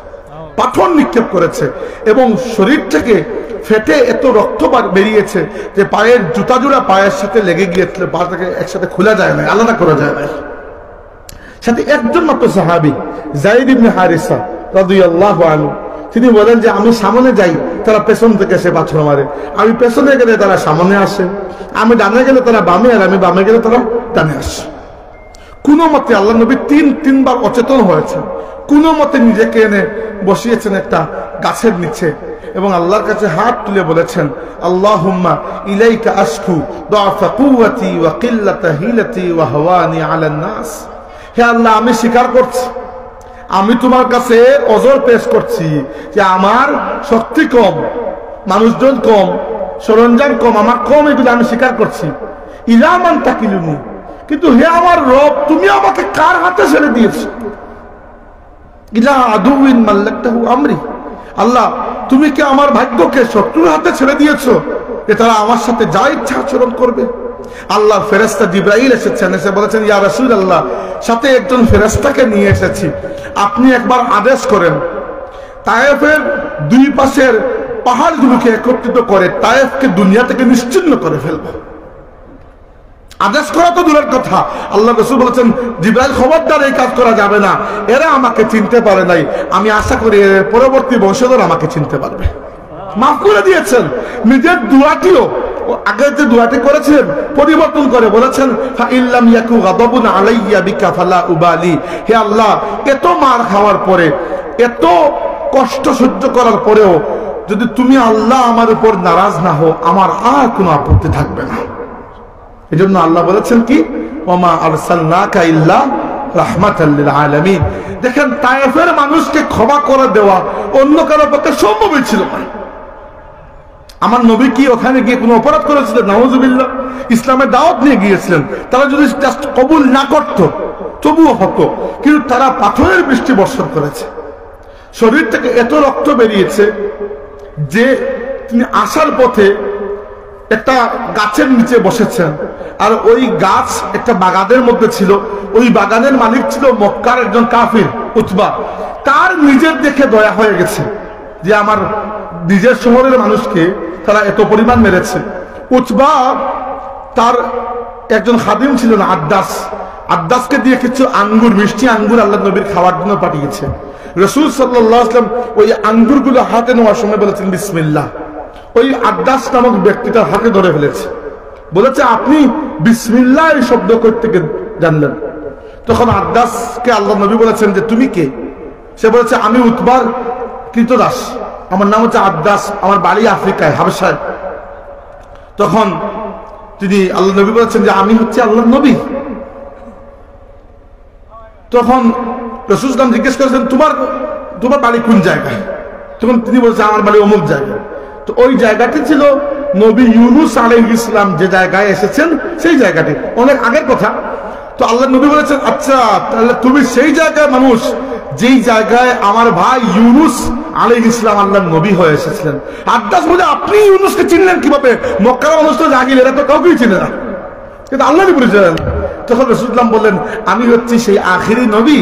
পাথর নিক্ষেপ করেছে এবং শরীর থেকে ফেটে এত রক্ত বেরিয়েছে যে পায়ের জুতা জোড়া পায়ের সাথে লেগে গিয়েছিল, পাটাকে একসাথে খোলা যায় না, আলাদা করা যায় না। সাথে একজন মাত্র সাহাবী যায়েদ ইবনে হারিসা রাদিয়াল্লাহু আনহু, তিনি বলেন যে আমি সামনে যাই, তারা পেছন থেকে এসে পাথর মারে। আমি পেছনে গেলে তারা সামনে আসে, আমি ডানে গেলে তারা বামে, আর আমি বামে গেলে তারা ডানে আসে। কোনো মতে আল্লাহ নবী তিনবার অচেতন হয়েছেন। কোনো মতে নিজেকে এনে বসিয়েছেন একটা গাছের নিচে এবং আল্লাহর কাছে হাত তুলে বলেছেন, আল্লাহুম্মা ইলাইকা আশকু দুআফা কুওয়াতি ওয়া কিল্লাতা হিলাতি ওয়া হাওয়ানি আলান নাস। হে আল্লাহ, আমি স্বীকার করছি, আমি তোমার কাছে ওজর পেশ করছি যে আমার শক্তি কম, মানুষজন কম, সরঞ্জাম কম, আমার কম, এগুলো আমি স্বীকার করছি। ইলামান তাকিলুনি, কিন্তু হে আমার রব, তুমি আমাকে কার হাতে ছেড়ে দিয়েছো? ইলা আদুইন মাল্লাকতাহু আমরি, আল্লাহ তুমি কি আমার ভাগ্যকে শত্রুর হাতে ছেড়ে দিয়েছো যে তারা আমার সাথে যা ইচ্ছা আচরণ করবে? আল্লাহ ফেরেশতা জিবরাইল এসেছেন, এসে বলেছেন, ইয়া রাসূলুল্লাহ, সাথে একজন ফেরেশতাকে নিয়ে এসেছি, আপনি একবার আদেশ করেন তায়েফের দুই পাশের পাহাড়গুলোকে একত্রিত করে তায়েফকে দুনিয়া থেকে নিশ্চিহ্ন করে ফেলবো। আদেশ করা তো দূরের কথা, আল্লাহ রাসূল বলেছেন, জিবরাইল খবরদার, এই কাজ করা যাবে না, এরা আমাকে চিনতে পারে নাই, আমি আশা করি পরবর্তী বংশধর আমাকে চিনতে পারবে। মাফ করে দিয়েছেন। নিজের দোয়াটিও আগে যে দোয়াটি করেছিলেন পরিবর্তন করে বলেছেন, ফাইল্লাম ইয়াকু গাদাবুন আলাইয়া বিকা ফালা উবালি, হে আল্লাহ, এত মার খাওয়ার পরে, এত কষ্ট সহ্য করার পরেও যদি তুমি আল্লাহ আমার উপর নারাজ না হও, আমার আর কোনো আপত্তি থাকবে না। এই জন্য আল্লাহ বলেছেন কি, ওমা আরসালনাকা ইল্লা রাহমাতাল লিল আলামিন। দেখেন, তায়েফের মানুষকে ক্ষমা করে দেওয়া অন্য কারো পক্ষে সম্ভবই ছিল না। আমার নবী কি ওখানে গিয়ে কোনো অপরাধ করেছিলেন? নাউজুবিল্লাহ। ইসলামের দাওয়াত নিয়ে গিয়েছিলেন। তারা যদি জাস্ট কবুল না করত তবুও হতো, কিন্তু তারা পাথরের বৃষ্টি বর্ষণ করেছে। শরীর থেকে এত রক্ত বেরিয়েছে যে তিনি আসার পথে একটা গাছের নিচে বসেছেন, আর ওই গাছ একটা বাগানের মধ্যে ছিল। ওই বাগানের মালিক ছিল মক্কার একজন কাফির, উতবা। তার নিজের দেখে দয়া হয়ে গেছে যে আমার নিজের শহরের মানুষকে তারা এত পরিমাণ মেরেছে। উতবা তার একজন খাদিম ছিলেন আদ্দাস, আদ্দাসকে দিয়ে কিছু আঙ্গুর, মিষ্টি আঙ্গুর আল্লাহ নবীর খাওয়ার জন্য পাঠিয়েছে। রাসূল সাল্লাল্লাহু আলাইহি ওয়াসাল্লাম ওই আঙ্গুরগুলো হাতে নেওয়ার সময় বলেছেন বিসমিল্লাহ। ওই আদ্দাস নামক ব্যক্তিটার হাতে ধরে ফেলেছে, বলেছে, আপনি বিসমিল্লাহ এই শব্দ করতে জানলেন? তখন আদ্দাসকে আল্লাহ নবী বলেছেন যে তুমি কে? সে বলেছে, আমি উতবার কৃতদাস, আমার নাম হচ্ছে আদ্দাস, আমার বাড়ি আফ্রিকায়, হাবশায়। তখন তিনি আল্লাহ নবী বলেছেন যে আমি হচ্ছে আল্লাহর নবী। তখন রাসূল সাল্লাল্লাহু আলাইহি ওয়াসাল্লাম জিজ্ঞেস করেছেন তোমার বাড়ি কোন জায়গায়? তখন তিনি বলছেন আমার বাড়ি অমুক জায়গায়। তো ওই জায়গাটি ছিল নবী ইউনূস আলাইহিস সালাম যে জায়গায় এসেছেন সেই জায়গাটি, অনেক আগের কথা। তো আল্লাহ নবী বলেছেন আচ্ছা তাহলে তুমি সেই জায়গায় মানুষ যেই জায়গায় আমার ভাই ইউনূস আলাইহিস সালাম আল্লাহর নবী হয়ে এসেছিলেন। আব্বাস বলে আপনি ইউনূসকে চিনলেন কিভাবে? মক্কার মানুষ তো জাহিল, এরা তো কাউকেই চিনে না, কিন্তু আল্লাহ নবী জানেন। তখন রাসূলুল্লাহ বললেন আমি হচ্ছি সেই আখিরি নবী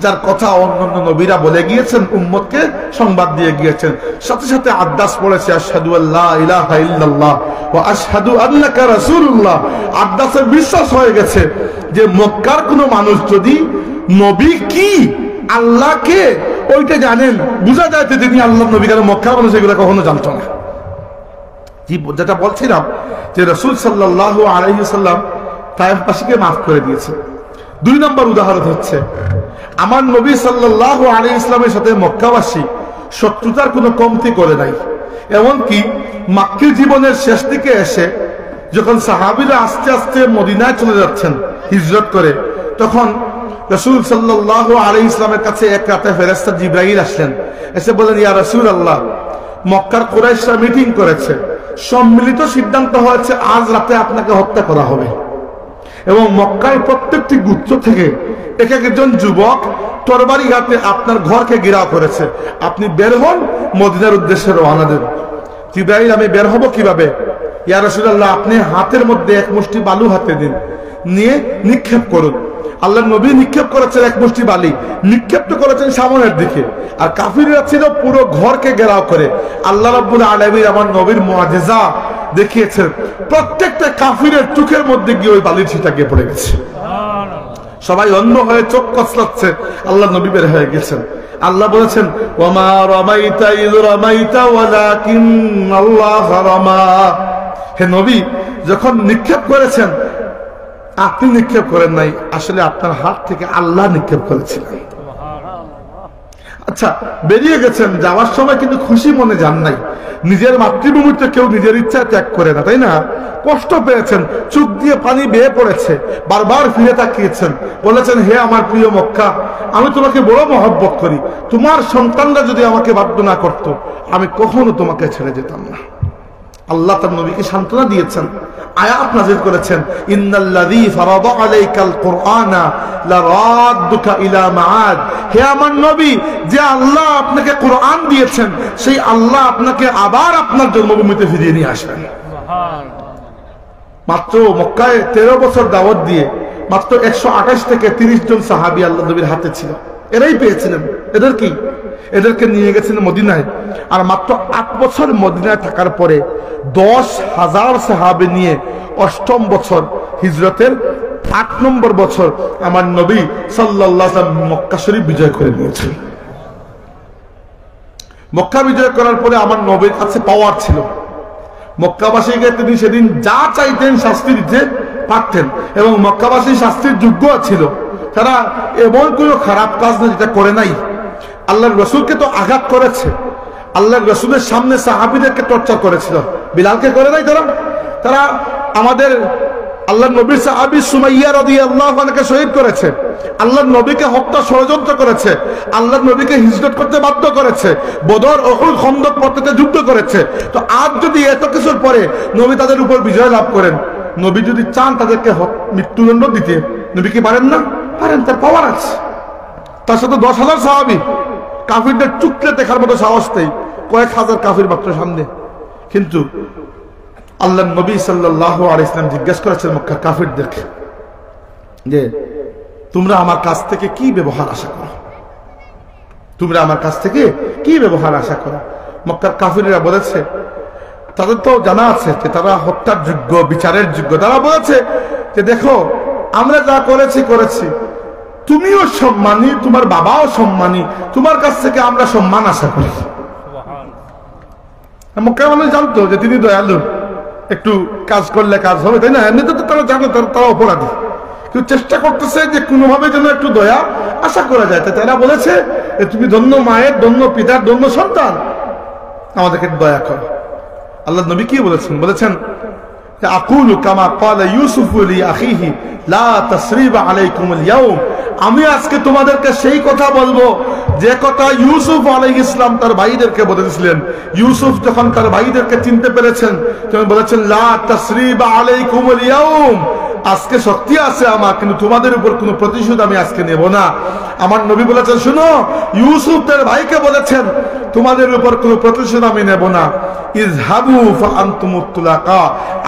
যার কথা অন্যান্য নবীরা বলে গিয়েছেন, উম্মতকে সংবাদ দিয়ে গিয়েছেন। সাথে সাথে আব্বাস পড়েছে আশহাদু আল্লা ইলাহা ইল্লাল্লাহ ওয়া আশহাদু আন্নাকা রাসূলুল্লাহ। আব্বাসের বিশ্বাস হয়ে গেছে যে মক্কার কোনো মানুষ যদি নবী কি আল্লাহকে ওইটা জানেন, বুঝা যায় যে তিনি আল্লাহর নবী, কারণ মক্কার মানুষ এগুলো কখনো জানতো না। যেটা বলছিলাম যে রাসূল সাল্লাল্লাহু আলাইহি ওয়াসাল্লাম তায়েফবাসীকে মাফ করে দিয়েছে। 2 নম্বর উদাহরণ হচ্ছে আমার নবী সাল্লাল্লাহু আলাইহি ওয়াসাল্লামের সাথে মক্কাবাসী শত্রুতার কোনো কমতি করে নাই। এমনকি মাক্কি জীবনের শেষ দিকে এসে যখন সাহাবীরা আস্তে আস্তে মদিনায় চলে যাচ্ছেন হিজরত করে, তখন রাসূল সাল্লাল্লাহু আলাইহি ওয়াসাল্লামের কাছে এক রাতে ফেরেশতা জিবরাইল আসলেন, এসে বলেন ইয়া রাসূলুল্লাহ, মক্কার কুরাইশরা মিটিং করেছে, সম্মিলিত সিদ্ধান্ত হয়েছে আজ রাতে আপনাকে হত্যা করা হবে এবং মক্কার প্রত্যেকটি গোত্র থেকে এক একজন যুবক তরবারি হাতে আপনার ঘরকে ঘেরাও করেছে, আপনি বের হন, মদিনার উদ্দেশ্যে রওনা দেন। জিবরাইল আমি বের হব কিভাবে? ইয়া রাসূলুল্লাহ আপনি হাতের মধ্যে এক মুষ্টি বালু হাতে দিন, নিয়ে নিক্ষেপ করুন। আল্লাহর নবী নিক্ষেপ করেছেন এক মুষ্টি বালি, নিক্ষেপ করেছেন সামনের দিকে, আর কাফিররা ছিল পুরো ঘরকে ঘেরাও করে। আল্লাহ রাব্বুল আলামিন আমার নবীর মুআজিজা দেখিয়েছেন, প্রত্যেকটা কাফিরের চোখের মধ্যে গিয়ে ওই বালির ছিটা গিয়ে পড়ে গেছে। সবাই অন্ধ হয়ে চোখ কচলাচ্ছে, আল্লাহ নবী বের হয়ে গেছেন। আল্লাহ বলেছেন ওয়ামা রামাইতা ইয রামাইতা ওয়ালাকিন্নাল্লাহ রামা। হে নবী, যখন নিক্ষেপ করেছেন আপনি নিক্ষেপ করেন নাই, আসলে আপনার হাত থেকে আল্লাহ নিক্ষেপ করেছিলেন। আচ্ছা, বেরিয়ে গেছেন, যাওয়ার সময় কিন্তু খুশি মনে যান নাই। নিজের মাতৃভূমিতে কেউ নিজের ইচ্ছায় ত্যাগ করে না, তাই না? কষ্ট পেয়েছেন, চোখ দিয়ে পানি বেয়ে পড়েছে, বারবার ফিরে তাকিয়েছেন, বলেছেন হে আমার প্রিয় মক্কা, আমি তোমাকে বড় মহব্বত করি, তোমার সন্তানরা যদি আমাকে বাধ্য না করতো আমি কখনো তোমাকে ছেড়ে যেতাম না। আল্লাহ তার নবীকে সান্ত্বনা দিয়েছেন, আয়াত নাযিল করেছেন ইন্নাল্লাযী ফারাদা আলাইকাল কুরআনা লারাদ্দুকা ইলা মাআদ। হে আমার নবী, যে আল্লাহ আপনাকে কুরআন দিয়েছেন সেই আল্লাহ আপনাকে আবার আপনার জন্মভূমিতে ফিরিয়ে নিয়ে আসবেন। মাত্র মক্কায় 13 বছর দাওয়াত দিয়ে মাত্র 128 থেকে 30 জন সাহাবী আল্লাহ নবীর হাতে ছিল, এরাই পেয়েছিলেন। এদেরকে নিয়ে গেছেন মদিনায়, আর মাত্র 8 বছর মদিনায় থাকার পরে 10,000 সাহাবী নিয়ে 8ম বছর হিজরতের 8 নম্বর বছর আমার নবী সাল্লাল্লাহু আলাইহি ওয়াসাল্লাম মক্কা শরীফ বিজয় করে নিয়েছেন। মক্কা বিজয় করার পরে আমার নবীর কাছে পাওয়ার ছিল, মক্কাবাসীকে তিনি সেদিন যা চাইতেন শাস্তি দিতে পারতেন, এবং মক্কাবাসী শাস্তির যোগ্য ছিল। তারা এমন কোনো খারাপ কাজ না যেটা করে নাই। আল্লাহর রাসূলকে তো আঘাত করেছে, আল্লাহর রাসূলের সামনে সাহাবীদেরকে টর্চার করেছিল, বিলালকে করে নাই। তারা আমাদের আল্লাহর নবীর সাহাবী সুমাইয়া রাদিয়াল্লাহু আনহাকে শহীদ করেছে, আল্লাহর নবীকে হত্যা ষড়যন্ত্র করেছে, আল্লাহর নবীকে হিজরত করতে বাধ্য করেছে, বদর, উহুদ, খন্দক পথে যুদ্ধ করেছে। তো আজ যদি এত কিছুর পরে নবী তাদের উপর বিজয় লাভ করেন, নবী যদি চান তাদেরকে মৃত্যুদণ্ড দিতে, নবী কি পারেন না? পারেন, তার পাওয়ার আছে। তার সাথে 10,000 সাহাবী, কাফিরদের চুকলে দেখার মতো সাহস নেই, কয়েক হাজার কাফির মাত্র সামনে। কিন্তু আল্লাহ নবী সাল্লাল্লাহু আলাইহি ওয়াসাল্লাম জিজ্ঞেস করেছেন মক্কার কাফিরদেরকে যে তোমরা আমার কাছ থেকে কি ব্যবহার আশা করো, তোমরা আমার কাছ থেকে কি ব্যবহার আশা করো? মক্কার কাফিররা বলেছে, তাদের তো জানা আছে যে তারা হত্যার যোগ্য, বিচারের যোগ্য। তারা বলেছে যে দেখো আমরা যা করেছি, তুমিও সম্মানী, তোমার বাবাও সম্মানী, তোমার কাছ থেকে আমরা সম্মান আশা করি। মক্কার মানুষ জানতো যে তিনি দয়ালু, একটু কাজ করলে কাজ হবে, তাই না? এমনিতে তো তারা জানে তারা অপরাধী, কিন্তু চেষ্টা করতেছে যে কোনোভাবে যেন একটু দয়া আশা করা যায়। তাই তারা বলেছে তুমি ধন্য মায়ের, ধন্য পিতার, ধন্য সন্তান, আমাদেরকে দয়া করো। আল্লাহ নবী কি বলেছেন? আকুলু কামা ক্বালা ইউসুফু লিআখিহি লা তাসরিবা আলাইকুমুল ইয়াউম, আমি আজকে তোমাদেরকে সেই কথা বলবো যে কথা ইউসুফ আলাইহিস সালাম তার ভাইদেরকে বলেছিলেন। ইউসুফ যখন তার ভাইদেরকে চিনতে পেরেছেন তখন বলেছেন লা তাসরিবা আলাইকুমুল ইয়াউম, আজকে শক্তি আছে আমার, কিন্তু তোমাদের উপর কোনো প্রতিশোধ আমি আজকে নেব না। আমার নবী বলেছেন, শুনো, ইউসুফ তার ভাইকে বলেছেন তোমাদের উপর কোনো প্রতিশোধ আমি নেব না। ইযহাবু ফাআনতুমুত তুলাকা,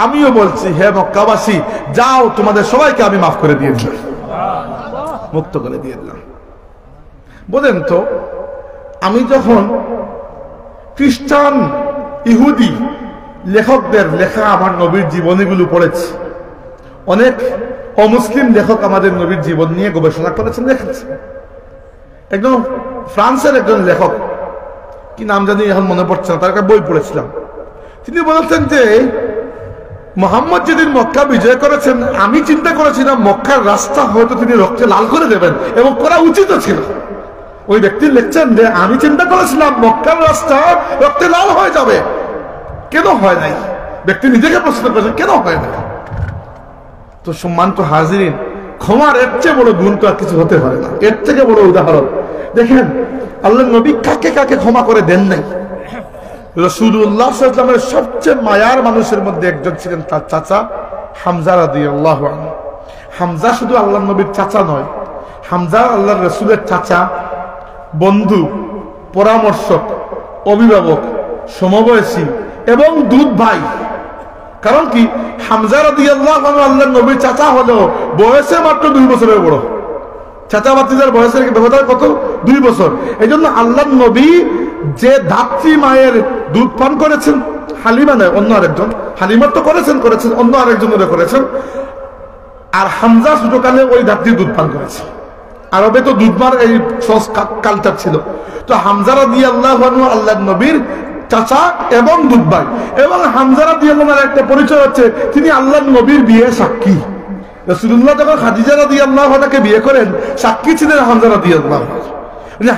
আমিও বলছি হে মক্কাবাসী, যাও, তোমাদের সবাইকে আমি মাফ করে দিয়ে দিলাম, মুক্ত করে দিয়ে দিলাম। বলেন তো, আমি যখন খ্রিস্টান ইহুদি লেখকদের লেখা আমার নবীর জীবনীগুলো পড়েছি, অনেক অমুসলিম লেখক আমাদের নবীর জীবন নিয়ে গবেষণা করেছেন, লিখেছেন। একদম ফ্রান্সের একজন লেখক, কি নাম জানি এখন মনে পড়ছে না, তার একটা বই পড়েছিলাম। তিনি বলেছেন যে মুহাম্মদ যেদিন মক্কা বিজয় করেছেন, আমি চিন্তা করেছিলাম মক্কার রাস্তা হয়তো তিনি রক্তে লাল করে দেবেন, এবং করা উচিত ছিল। ওই ব্যক্তি লিখছেন যে আমি চিন্তা করেছিলাম মক্কার রাস্তা রক্তে লাল হয়ে যাবে, কেন হয় নাই? ব্যক্তি নিজেকে প্রশ্ন করেছেন কেন হয় নাই। তো সম্মানিত হাজিরিন, ক্ষমার এর চেয়ে বড় গুণ তো আর কিছু হতে পারে না। এর থেকে বড় উদাহরণ দেখেন, আল্লাহ নবী কাকে কাকে ক্ষমা করে দেন নাই। রাসূলুল্লাহ সাল্লাল্লাহু আলাইহি ওয়াসাল্লামের সবচেয়ে মায়ার মানুষের মধ্যে একজন ছিলেন তার চাচা হামজা রাদিয়াল্লাহু আনহু। হামজা শুধু আল্লাহ নবীর চাচা নয়, হামজা আল্লাহর রাসূলের চাচা, বন্ধু, পরামর্শক, অভিভাবক, সমবয়সী এবং দুধ ভাই। কারণ কি, হামজা রাদিয়াল্লাহু আনহু আল্লাহর নবীর চাচা হলো বয়সে মাত্র 2 বছরের বড়। চাচা ভাতিজার বয়সের ব্যবধান কত? 2 বছর। এই জন্য আল্লাহর নবী যে ধাত্রী মায়ের দুধ পান করেছেন, হালিমা নয়, অন্য আরেকজন, হালিমার তো করেছেন অন্য আরেকজনের করেছেন, আর হামজা ছোটকালে ওই ধাত্রী দুধ পান করেছে। আরবে তো দুধমার এই কালচার ছিল। তো হামজা রাদিয়াল্লাহু আনহু আল্লাহর নবীর চাচা এবং দুধ ভাই। এবং হামজা রাদিয়াল্লাহু আনহুর একটা পরিচয় হচ্ছে তিনি আল্লাহর নবীর বিয়ে সাক্ষী। রাসূলুল্লাহ যখন খাদিজা রাদিয়াল্লাহু আনহাকে বিয়ে করেন, সাক্ষী ছিলেন হামজা রাদিয়াল্লাহু আনহু।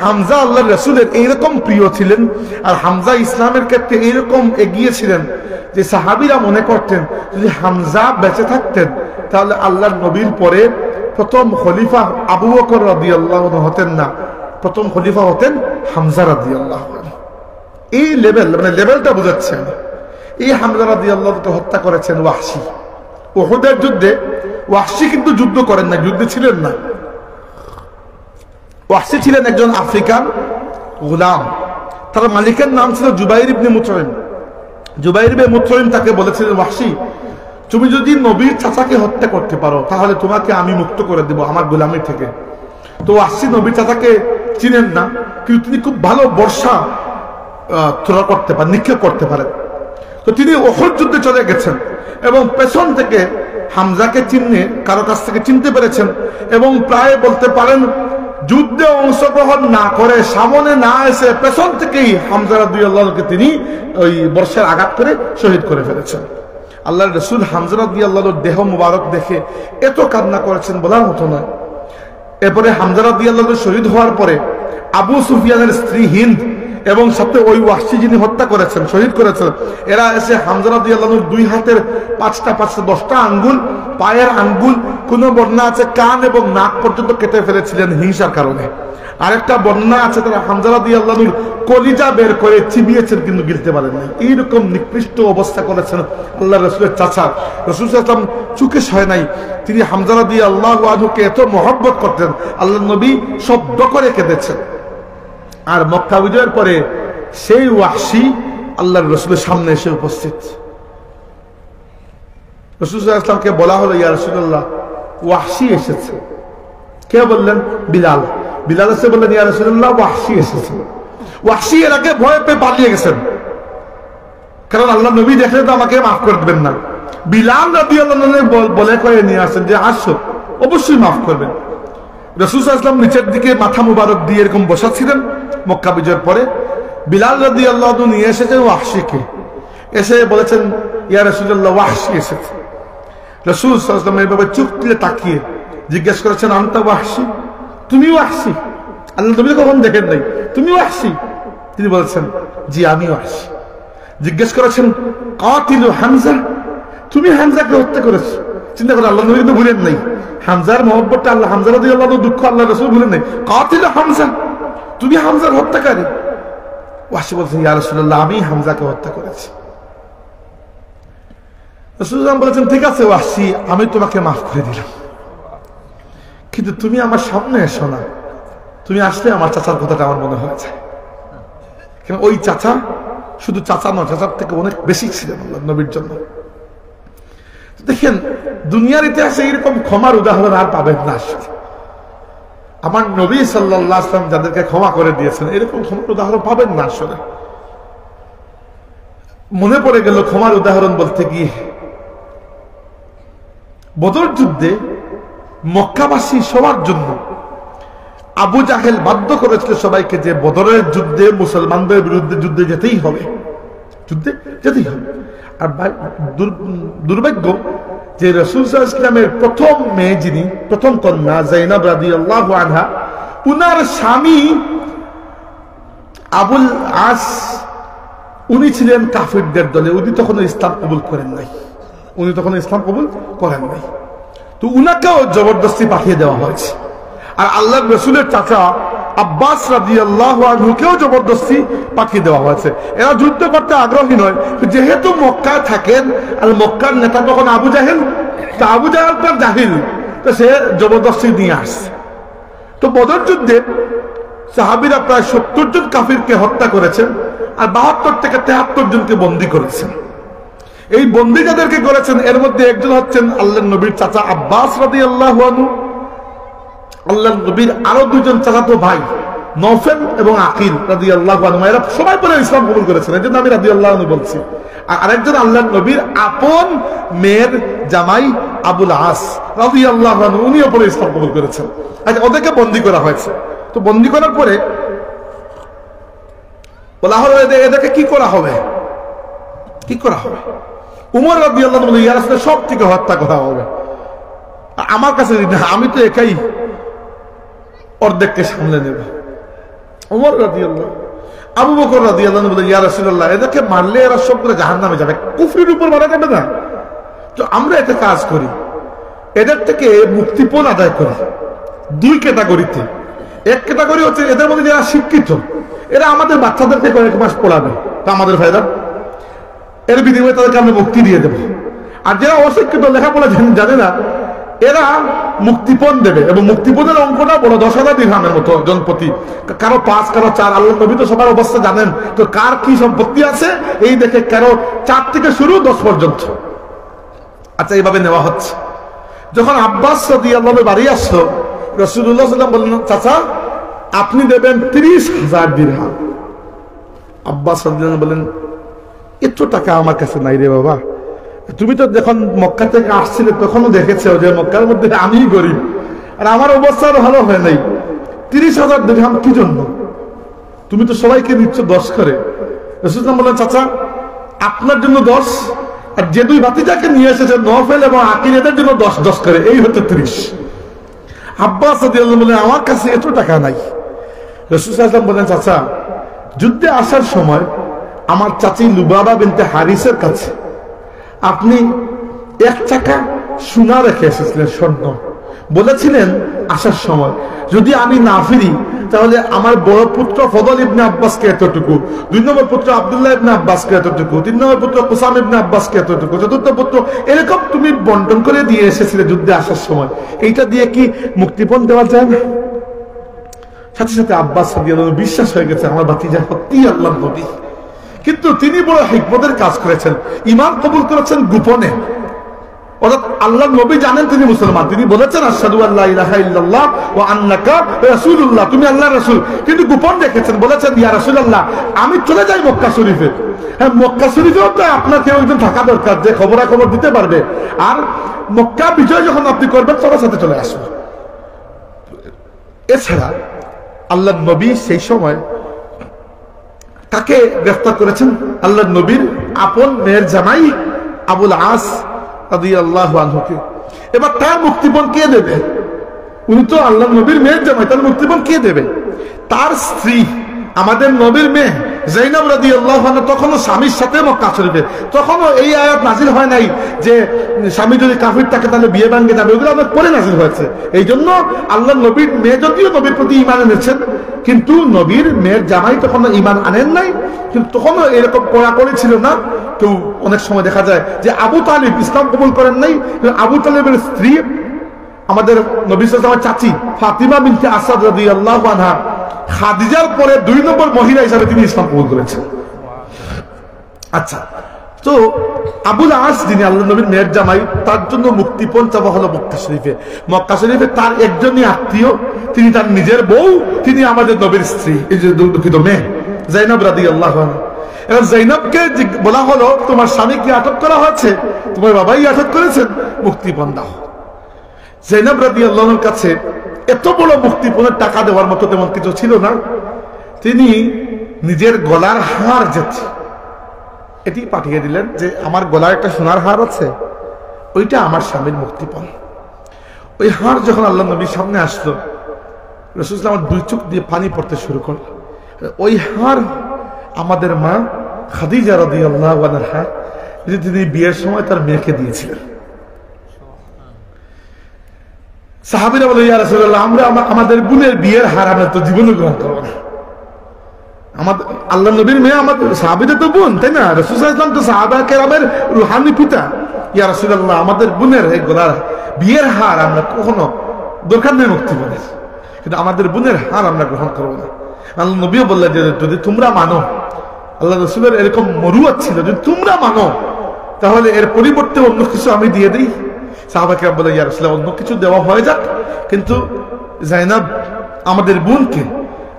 হামজা আল্লাহর রাসূলের এইরকম প্রিয় ছিলেন, আর হামজা ইসলামের ক্ষেত্রে এইরকম এগিয়ে ছিলেন যে সাহাবীরা মনে করতেন যদি হামজা বেঁচে থাকতেন তাহলে আল্লাহর নবীর পরে প্রথম খলিফা আবু বকর রাদিয়াল্লাহু আনহু হতেন না, প্রথম খলিফা হতেন হামজা রাদিয়াল্লাহু আনহু। এই লেভেলটা বোঝাচ্ছেন। এই হামজা রাদিয়াল্লাহু আনহুকে হত্যা করেছেন ওয়াহশী। উহুদের যুদ্ধে ওয়াহশী কিন্তু যুদ্ধ করেন না, যুদ্ধে ছিলেন না। ওয়াহশী ছিলেন একজন আফ্রিকান গোলাম, তার মালিকের নাম ছিল জুবাইর ইবনে মুতঈম। জুবাইর ইবনে মুতঈম তাকে বলেছিলেন, ওয়াহশী, তুমি যদি নবীর চাচাকে হত্যা করতে পারো তাহলে তোমাকে আমি মুক্ত করে দেব আমার গোলামি থেকে। তো ওয়াহশী নবীর চাচাকে চিনেন না, কিন্তু তিনি খুব ভালো বর্ষা থ্রো করতে পারেন, নিক্ষেপ করতে পারেন। তো তিনি উহুদ যুদ্ধে চলে গেছেন এবং পেছন থেকে হামজাকে কারো কাছ থেকে চিনতে পেরেছেন, এবং প্রায় বলতে পারেন যুদ্ধে অংশগ্রহণ না করে, সামনে না এসে পেছন থেকেই হামজা রাদিয়াল্লাহু আনহুকে তিনি ওই বর্ষার আঘাত করে শহীদ করে ফেলেছেন। আল্লাহর রাসূল হামজা রাদিয়াল্লাহু আনহুর দেহ মুবারক দেখে এত কান্না করেছেন বলার মতো নয়। এরপরে হামজা রাদিয়াল্লাহু আনহু শহীদ হওয়ার পরে আবু সুফিয়ানের স্ত্রী হিন্দ এবং সাথে ওই ওয়াহশী যিনি হত্যা করেছেন, শহীদ করেছেন, এরা এসে হামজা রাদিয়াল্লাহু আনহুর 2 হাতের 5টা 10টা আঙ্গুল, পায়ের আঙ্গুল, কোন বর্ণনা আছে কান এবং নাক পর্যন্ত কেটে ফেলেছিলেন হিংসার কারণে। আরেকটা বর্ণনা আছে তারা হামজা রাদিয়াল্লাহু আনহুর কলিজা বের করে চিবিয়েছেন, কিন্তু গিলতে পারেন না। এইরকম নিকৃষ্ট অবস্থা করেছেন আল্লাহর রাসূলের চাচা। রাসূল সাল্লাল্লাহু আলাইহি ওয়াসাল্লাম চুকে সয় নাই, তিনি হামজা রাদিয়াল্লাহু আনহুকে এত মহব্বত করতেন, আল্লাহর নবী শব্দ করে কেঁদেছেন। আর মক্কা বিজয়ের পরে সেই ওয়াহশী আল্লাহর রাসূলের সামনে এসে উপস্থিত। রাসূল সাল্লাল্লাহু আলাইহি ওয়াসাল্লামকে বলা হলো, ইয়া রাসূলুল্লাহ, ওয়াহশী এসেছে। কে বললেন? বিলাল। বিলাল এসে বললেন, ইয়া রাসূলুল্লাহ, ওয়াহশী এসেছে। ওয়াহশী এর আগে ভয় পেয়ে পালিয়ে গেছেন, কারণ আল্লাহ নবী দেখলে তো আমাকে মাফ করে দেবেন না। বিলাল রাদিয়াল্লাহু আনহু বলে কয়ে নিয়ে আসেন যে আসো, অবশ্যই মাফ করবেন। রাসূল সাল্লাল্লাহু আলাইহি ওয়াসাল্লাম নিচের দিকে মাথা মুবারক দিয়ে এরকম বসা ছিলেন মক্কা বিজয়ের পরে। বিলাল রাদিয়াল্লাহু আনহু নিয়ে এসেছেন ওয়াহশীকে, এসে বলেছেন, ইয়া রাসূলুল্লাহ, ওয়াহশী এসেছে। রাসূল সাল্লাল্লাহু আলাইহি ওয়াসাল্লাম এভাবে চোখ তুলে তাকিয়ে জিজ্ঞেস করেছেন, আনতা ওয়াহশী, তুমি ওয়াহশী? আল্লাহ নবী কখন দেখেন নাই, তুমি ওয়াহশী? তিনি বলেছেন, জি আমি ওয়াহশী। জিজ্ঞেস করেছেন, কাতিলু হামজা, তুমি হামজাকে হত্যা করেছো। চিন্তা করো, আল্লাহ নবী কিন্তু ভুলেন নাই হামজার মহব্বতটা, আল্লাহ হামজা রাদিয়াল্লাহু আনহু দুঃখ আল্লাহ রাসূল ভুলেন নাই। কাতিল হামজা, তুমি হামজার হত্যাকারী। ওয়াহশী বলছেন, ইয়া রাসূলুল্লাহ, আমি হামজাকে হত্যা করেছি। রাসূলুল্লাহ বলেছেন, ঠিক আছে ওয়াহশী, আমি তোমাকে মাফ করে দিলাম, কিন্তু তুমি আমার সামনে এসো না। তুমি আসলে আমার চাচার কথাটা আমার মনে হয়ে যায়। কারণ ওই চাচা শুধু চাচা নয়, চাচার থেকে অনেক বেশি ছিলেন আল্লাহ নবীর জন্য। দেখেন, দুনিয়ার ইতিহাসে এরকম ক্ষমার উদাহরণ আর পাবেন না। আমার নবী সাল্লাল্লাহু আলাইহি ওয়াসাল্লাম যাদেরকে ক্ষমা করে দিয়েছেন, এরকম ক্ষমার উদাহরণ পাবেন না। আসলে মনে পড়ে গেল ক্ষমার উদাহরণ বলতে গিয়ে, বদর যুদ্ধে মক্কাবাসী সবার জন্য আবু জাহেল বাধ্য করেছিল সবাইকে যে বদরের যুদ্ধে মুসলমানদের বিরুদ্ধে যুদ্ধে যেতেই হবে, যুদ্ধে যেতেই হবে। আর দুর্ভাগ্য যে রাসূল সাল্লাল্লাহু আলাইহি ওয়াসাল্লামের প্রথম মেয়ে, যিনি প্রথম কন্যা যায়েনব রাদিয়াল্লাহু আনহা, উনার স্বামী আবুল আস, উনি ছিলেন কাফিরদের দলে। উনি তখন ইসলাম কবুল করেন নাই, তো উনাকেও জবরদস্তি পাঠিয়ে দেওয়া হয়েছে। আর আল্লাহর রাসূলের চাচা আব্বাস রাদিয়াল্লাহু আনহুকেও জবরদস্তি পাঠিয়ে দেওয়া হয়েছে। এরা যুদ্ধ করতে আগ্রহী নয়, যেহেতু মক্কায় থাকেন আর মক্কার নেতা তখন আবু জাহেল, তা আবু জাহেল তার জাহিল, তো সে জবরদস্তি নিয়ে আসছে। তো বদর যুদ্ধে সাহাবীরা প্রায় 70 জন কাফিরকে হত্যা করেছেন আর 72 থেকে 73 জনকে বন্দী করেছেন। এই বন্দী যাদেরকে করেছেন, এর মধ্যে একজন হচ্ছেন আল্লাহর নবীর চাচা আব্বাস রাদিয়াল্লাহু আনহু। আল্লাহর নবীর আরো দুজন চাচাতো ভাই নওফেল এবং আকিল রাদিয়াল্লাহু আনহু, এরা সবাই পরে ইসলাম কবুল করেছেন, এজন্য আমি রাদিয়াল্লাহু আনহু বলছি। আর আরেকজন আল্লাহর নবীর আপন মেয়ের জামাই আবুল আস রাদিয়াল্লাহু আনহু, উনিও পরে ইসলাম কবুল করেছেন। আচ্ছা, ওদেরকে বন্দী করা হয়েছে। তো বন্দী করার পরে বলা হলো, এদেরকে কি করা হবে? উমর রাদিয়াল্লাহু আনহু বলে, ইয়া রাসূলুল্লাহ, সব থেকে হত্যা করা হবে। আমার কাছে না, আমি তো একাই অর্ধেককে সামলে নেব। উমর রাদিয়াল্লাহু, আবু বকর রাদিয়াল্লাহু আনহু বলে, ইয়া রাসূলুল্লাহ, এদেরকে মারলে এরা সবগুলো জাহান্নামে যাবে, কুফরির উপর মারা যাবে না। তো আমরা একটা কাজ করি, এদের থেকে মুক্তিপণ আদায় করি দুই ক্যাটাগরিতে। এক ক্যাটাগরি হচ্ছে এদের মধ্যে যারা শিক্ষিত, এরা আমাদের বাচ্চাদেরকে কয়েক মাস পড়াবে, তা আমাদের ফায়দা, এর বিনিময়ে তাদেরকে আমরা মুক্তি দিয়ে দেবো। আর যারা অশিক্ষিত, লেখাপড়া জানে না, এরা মুক্তিপণ দেবে, এবং মুক্তিপণের অঙ্কটা বড় 10,000 দিরহামের মতো জনপ্রতি, কারো 5, কারো 4। আল্লাহ নবী তো সবার অবস্থা জানেন, তো কার কি সম্পত্তি আছে এই দেখে কারো 4 থেকে শুরু 10 পর্যন্ত। আচ্ছা, এইভাবে নেওয়া হচ্ছে। যখন আব্বাস রাদিয়াল্লাহু আনহু বাড়ি আসলো, রাসূলুল্লাহ সাল্লাল্লাহু আলাইহি ওয়াসাল্লাম বললেন, চাচা আপনি দেবেন 30,000 দিরহাম। আব্বাস রাদিয়াল্লাহু আনহু বলেন, এত টাকা আমার কাছে নাই রে বাবা, তুমি তো যখন মক্কা থেকে আসছিলে তখনও দেখেছো যে মক্কার মধ্যে আমি গরিব, আর আমার অবস্থা ভালো হয় নাই। 30,000 দিরহাম কি জন্য? তুমি তো সবাইকে দিচ্ছ 10 করে। রাসূলুল্লাহ বললেন, চাচা আপনার জন্য 10, আর যে দুই ভাতিজাকে নিয়ে এসেছে নওফেল এবং আকিল, এদের জন্য 10 করে, এই হচ্ছে 30। আব্বাস রাদিয়াল্লাহু আনহু বলেন, আমার কাছে এত টাকা নাই। রাসূলুল্লাহ বলেন, চাচা যুদ্ধে আসার সময় আমার চাচি লুবাবা বিনতে হারিসের কাছে আপনি 1 চাকা সোনা রেখে এসেছিলেন, স্বর্ণ। বলেছিলেন আসার সময় যদি আমি না ফিরি তাহলে আমার বড় পুত্র ফদল ইবনে আব্বাসকে এতটুকু, 2 নম্বর পুত্র আব্দুল্লাহ ইবনে আব্বাসকে এতটুকু, 3 নম্বর পুত্র কুসাম ইবনে আব্বাসকে এতটুকু, 4র্থ পুত্র, এরকম তুমি বন্টন করে দিয়ে এসেছিলে যুদ্ধে আসার সময়। এইটা দিয়ে কি মুক্তিপণ দেওয়া যায় না? সাথে সাথে আব্বাস রাদিয়াল্লাহু আনহু বিশ্বাস হয়ে গেছে, আমার ভাতিজা সত্যিই আল্লাহর নবী। কিন্তু তিনি বড় হিকমতের কাজ করেছেন, ঈমান কবুল করেছেন গোপনে। অর্থাৎ আল্লাহর নবী জানেন তিনি মুসলমান, তিনি বলেছেন আশহাদু আল্লা ইলাহা ইল্লাল্লাহ ওয়া আন্নাকা রাসূলুল্লাহ, তুমি আল্লাহর রাসূল, কিন্তু গোপন রেখেছেন। বলেছেন, ইয়া রাসূলুল্লাহ, আমি চলে যাই মক্কা শরীফে। হ্যাঁ, মক্কা শরীফেও তো আপনার কেউ একজন থাকা দরকার যে খবরাখবর দিতে পারবে, আর মক্কা বিজয় যখন আপনি করবেন সবার সাথে চলে আসবে। এছাড়া আল্লাহর নবী সেই সময় তাকে গ্রেফতার করেছেন, আল্লাহর নবীর আপন মেয়ের জামাই আবুল আস রাদিয়াল্লাহু আনহুকে। এবার তার মুক্তিপণ কে দেবে? উনি তো আল্লাহর নবীর মেয়ের জামাই, তার মুক্তিপণ কে দেবে? তার স্ত্রী, আমাদের নবীর মেয়ে যায়েনব রাদিয়াল্লাহু আনহা তখনও স্বামীর সাথে মক্কা শরীফে, তখনও এই আয়াত নাজিল হয় নাই যে স্বামী যদি কাফির থাকে তাহলে বিয়ে ভাঙে যাবে, ওগুলো অনেক পরে নাজিল হয়েছে। এই জন্য আল্লাহ নবীর মেয়ে যদিও নবীর প্রতি ঈমান এনেছেন, কিন্তু নবীর মেয়ের জামাই তখন ঈমান আনেন নাই, কিন্তু তখনও এরকম কড়াকড়ি ছিল না। কেউ অনেক সময় দেখা যায় যে আবু তালিব ইসলাম কবুল করেন নাই, আবু তালিবের স্ত্রী আমাদের নবী সাল্লাল্লাহু আলাইহি ওয়াসাল্লামের চাচি ফাতিমা বিনতে আসাদ রাদিয়াল্লাহু আনহা খাদিজার পরে 2 নম্বর মহিলা হিসাবে তিনি ইসলাম কবুল করেছেন। আচ্ছা, তো আবুল আস যিনি আল্লাহ নবীর মেয়ের জামাই, তার জন্য মুক্তিপণ চাওয়া হলো মক্কা শরীফে। মক্কা শরীফে তার একজনই আত্মীয়, তিনি তার নিজের বউ, তিনি আমাদের নবীর স্ত্রী, এই যে দুঃখিত মেয়ে যায়েনব রাদিয়াল্লাহু আনহা। এবার যায়েনবকে বলা হলো তোমার স্বামীকে আটক করা হয়েছে, তোমার বাবাই আটক করেছেন, মুক্তিপণ দাও। যায়েনব রাদিয়াল্লাহু আনহার কাছে এত বড় মুক্তিপণের টাকা দেওয়ার মতো তেমন কিছু ছিল না। তিনি নিজের গলার হার যেতে এটি পাঠিয়ে দিলেন যে আমার গলার একটা সোনার হার আছে, ওইটা আমার স্বামীর মুক্তিপণ। ওই হার যখন আল্লাহ নবীর সামনে আসলো, রাসূল সাল্লাল্লাহু আলাইহি ওয়াসাল্লাম আমার 2 চোখ দিয়ে পানি পড়তে শুরু করল। ওই হার আমাদের মা খাদিজা রাদিয়াল্লাহু আনহা তিনি বিয়ের সময় তার মেয়েকে দিয়েছিলেন। সাহাবীরা বলে ইয়া রাসূলুল্লাহ, আমরা আমাদের বোনের বিয়ের হার আমরা তো জীবনে গ্রহণ করব না। আমাদের আল্লাহ নবীর মেয়ে আমাদের সাহাবীদের তো বোন, তাই না? রাসূল সাল্লাল্লাহু আলাইহি ওয়াসাল্লাম তো সাহাবা কেরামের রূহানি পিতা। ইয়া রাসূলুল্লাহ, আমাদের বোনের এই গলার বিয়ের হার আমরা কখনো দরকার নেই মুক্তিপণের, কিন্তু আমাদের বোনের হার আমরা গ্রহণ করব না। আল্লাহ নবীও বললেন যে যদি তোমরা মানো, আল্লাহ রাসূলের এরকম মরুয়াত ছিল, যদি তোমরা মানো তাহলে এর পরিবর্তে অন্য কিছু আমি দিয়ে দিই। সাহাবা কেরাম বলে ইয়া রাসূলুল্লাহ, অন্য কিছু দেওয়া হয়ে যাক, কিন্তু যায়েনব আমাদের বোনকে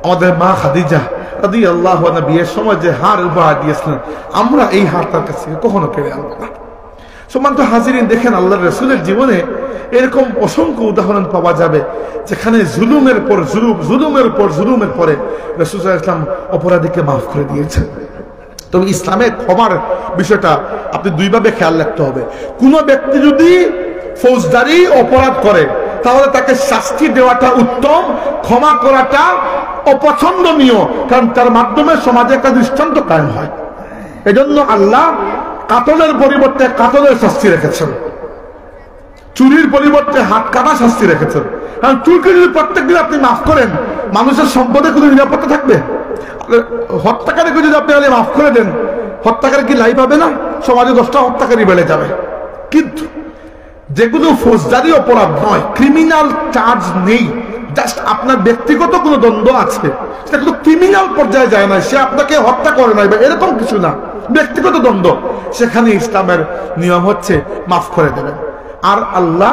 আমাদের মা খাদিজা রাদিয়াল্লাহু আনহা বিয়ের সময় যে হার উপহার দিয়েছিলেন, আমরা এই হার তার কাছ থেকে কখনো কেড়ে আনবো না। সম্মানিত হাজিরিন, দেখেন আল্লাহর রাসূলের জীবনে এরকম অসংখ্য উদাহরণ পাওয়া যাবে যেখানে জুলুমের পর জুলুমের পরে রাসূল সাল্লাল্লাহু আলাইহি ওয়াসাল্লাম অপরাধীকে মাফ করে দিয়েছেন। তবে ইসলামে ক্ষমার বিষয়টা আপনি দুইভাবে খেয়াল রাখতে হবে। কোন ব্যক্তি যদি ফৌজদারি অপরাধ করে তাহলে তাকে শাস্তি দেওয়াটা উত্তম, ক্ষমা করাটা অপছন্দনীয়, কারণ তার মাধ্যমে সমাজে একটা দৃষ্টান্ত কায়েম হয়। এজন্য আল্লাহ কাতলের পরিবর্তে কাতলের শাস্তি রেখেছেন, চুরির পরিবর্তে হাত কাটা শাস্তি রেখেছেন। কারণ চুরকে যদি প্রত্যেকদিন আপনি মাফ করেন, মানুষের সম্পদে কোনো নিরাপত্তা থাকবে? হত্যাকারীকে যদি আপনি মাফ করে দেন, হত্যাকারী কি লাই পাবে না? সমাজে 10টা হত্যাকারী বেড়ে যাবে। কিন্তু যেগুলো ফৌজদারি অপরাধ নয়, ক্রিমিনাল চার্জ নেই, জাস্ট আপনার ব্যক্তিগত কোনো দ্বন্দ্ব আছে, সেটা কিন্তু ক্রিমিনাল পর্যায়ে যায় না, সে আপনাকে হত্যা করে নাই বা এরকম কিছু না, ব্যক্তিগত দ্বন্দ্ব, সেখানে ইসলামের নিয়ম হচ্ছে মাফ করে দেবেন। আর আল্লাহ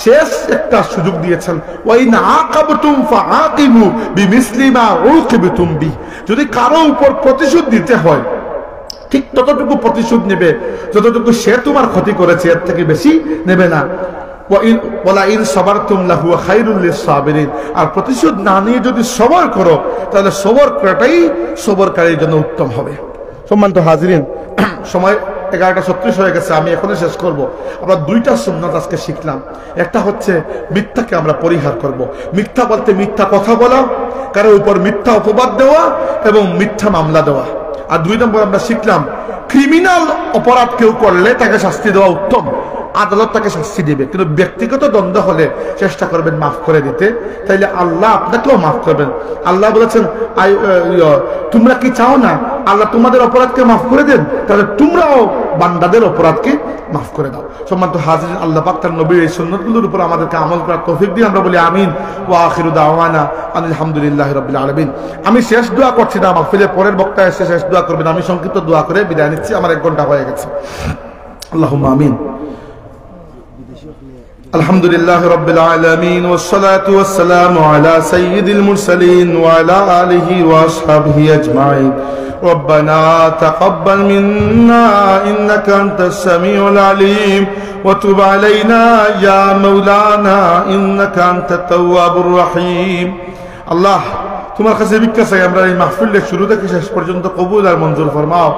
শেষ একটা সুযোগ দিয়েছেন, ওয়াইন আকাবতুম ফাআকিবু বিমিসলি মা উকিবতুম বি, যদি কারো উপর প্রতিশোধ দিতে হয় ঠিক ততটুকু প্রতিশোধ নেবে যতটুকু সে তোমার ক্ষতি করেছে, এর থেকে বেশি নেবে না। ওয়ালাইন সাবারতুম লাহুয়া খায়রুল লিস-সাবিরিন, আর প্রতিশোধ না নিয়ে যদি সবর করো তাহলে সবর করাটাই সবরকারীর জন্য উত্তম হবে। সম্মানিত হাজিরিন, সময় 11:36 হয়ে গেছে, আমি এখনই শেষ করব। আমরা 2টা সুন্নাত আজকে শিখলাম। একটা হচ্ছে মিথ্যাকে আমরা পরিহার করব। মিথ্যা বলতে মিথ্যা কথা বলা, কারো উপর মিথ্যা অপবাদ দেওয়া এবং মিথ্যা মামলা দেওয়া। আর 2 নম্বর আমরা শিখলাম ক্রিমিনাল অপরাধ কেউ করলে তাকে শাস্তি দেওয়া উত্তম, আদালত তাকে শাস্তি দিবে, কিন্তু ব্যক্তিগত দ্বন্দ্ব হলে চেষ্টা করবেন মাফ করে দিতে, তাইলে আল্লাহ আপনাকেও মাফ করবেন। আল্লাহ বলেছেন তোমরা কি চাও না আল্লাহ তোমাদের অপরাধকে মাফ করে দেন? তাহলে তোমরাও বান্দাদের অপরাধকে মাফ করে দাও। সম্মানিত হাজির, আল্লাহ পাক তার নবীর এই সুন্নতগুলোর উপর আমাদেরকে আমল করার তৌফিক দিয়ে আমরা বলি আমিন। ওয়া আখিরু দাওয়ানা আলহামদুলিল্লাহি রাব্বিল আলামিন। আমি শেষ দোয়া করছি না, মাহফিলের পরের বক্তা এসে শেষ দোয়া করবেন, আমি সংক্ষিপ্ত দোয়া করে বিদায় নিচ্ছি, আমার 1 ঘন্টা হয়ে গেছে। আল্লাহুম্মা আমিন। আলহামদুলিল্লাহি রাব্বিল আলামিন ওয়াসসালাতু ওয়াসসালামু আলা সাইয়্যিদিল মুরসালিন ওয়া আলা আলিহি ওয়া আসহাবিহি আজমাইন। ربنا تقبل منا إنك أنت السميع العليم وتب علينا يا مولانا إنك أنت التواب الرحيم। الله তোমার কাছে ভিক্ষা চাই, আমরা এই মাহফিলের শুরু থেকে শেষ পর্যন্ত কবুল আর মঞ্জুর ফরমাও।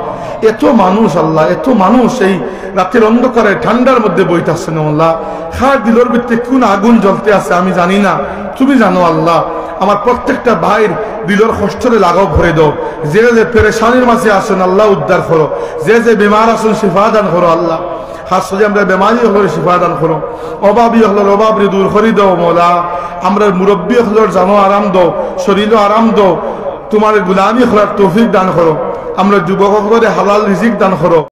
এত মানুষ আল্লাহ, এত মানুষ এই রাতের অন্ধকারে ঠান্ডার মধ্যে বইতাছেন আল্লাহ, খার দিলর ভিতরে কোন আগুন জ্বলতে আছে আমি জানি না, তুমি জানো আল্লাহ। আমার প্রত্যেকটা ভাইয়ের দিলর কষ্টরে লাগাও ভরে দাও। যে যে পেরেশানির মাঝে আসেন আল্লাহ উদ্ধার করো। যে যে বেমার আসেন শিফা দান করো আল্লাহ। খাস করে আমরা বেমারি হলের শিফা দান করো। অভাবী হলের অভাব দূর করে দাও মৌলা। আমরা মুরব্বী হলের জানো আরাম দাও, শরীরও আরাম দাও। তোমার গুলামি হলার তৌফিক দান করো। আমরা যুবক হলে হালাল রিজিক দান করো।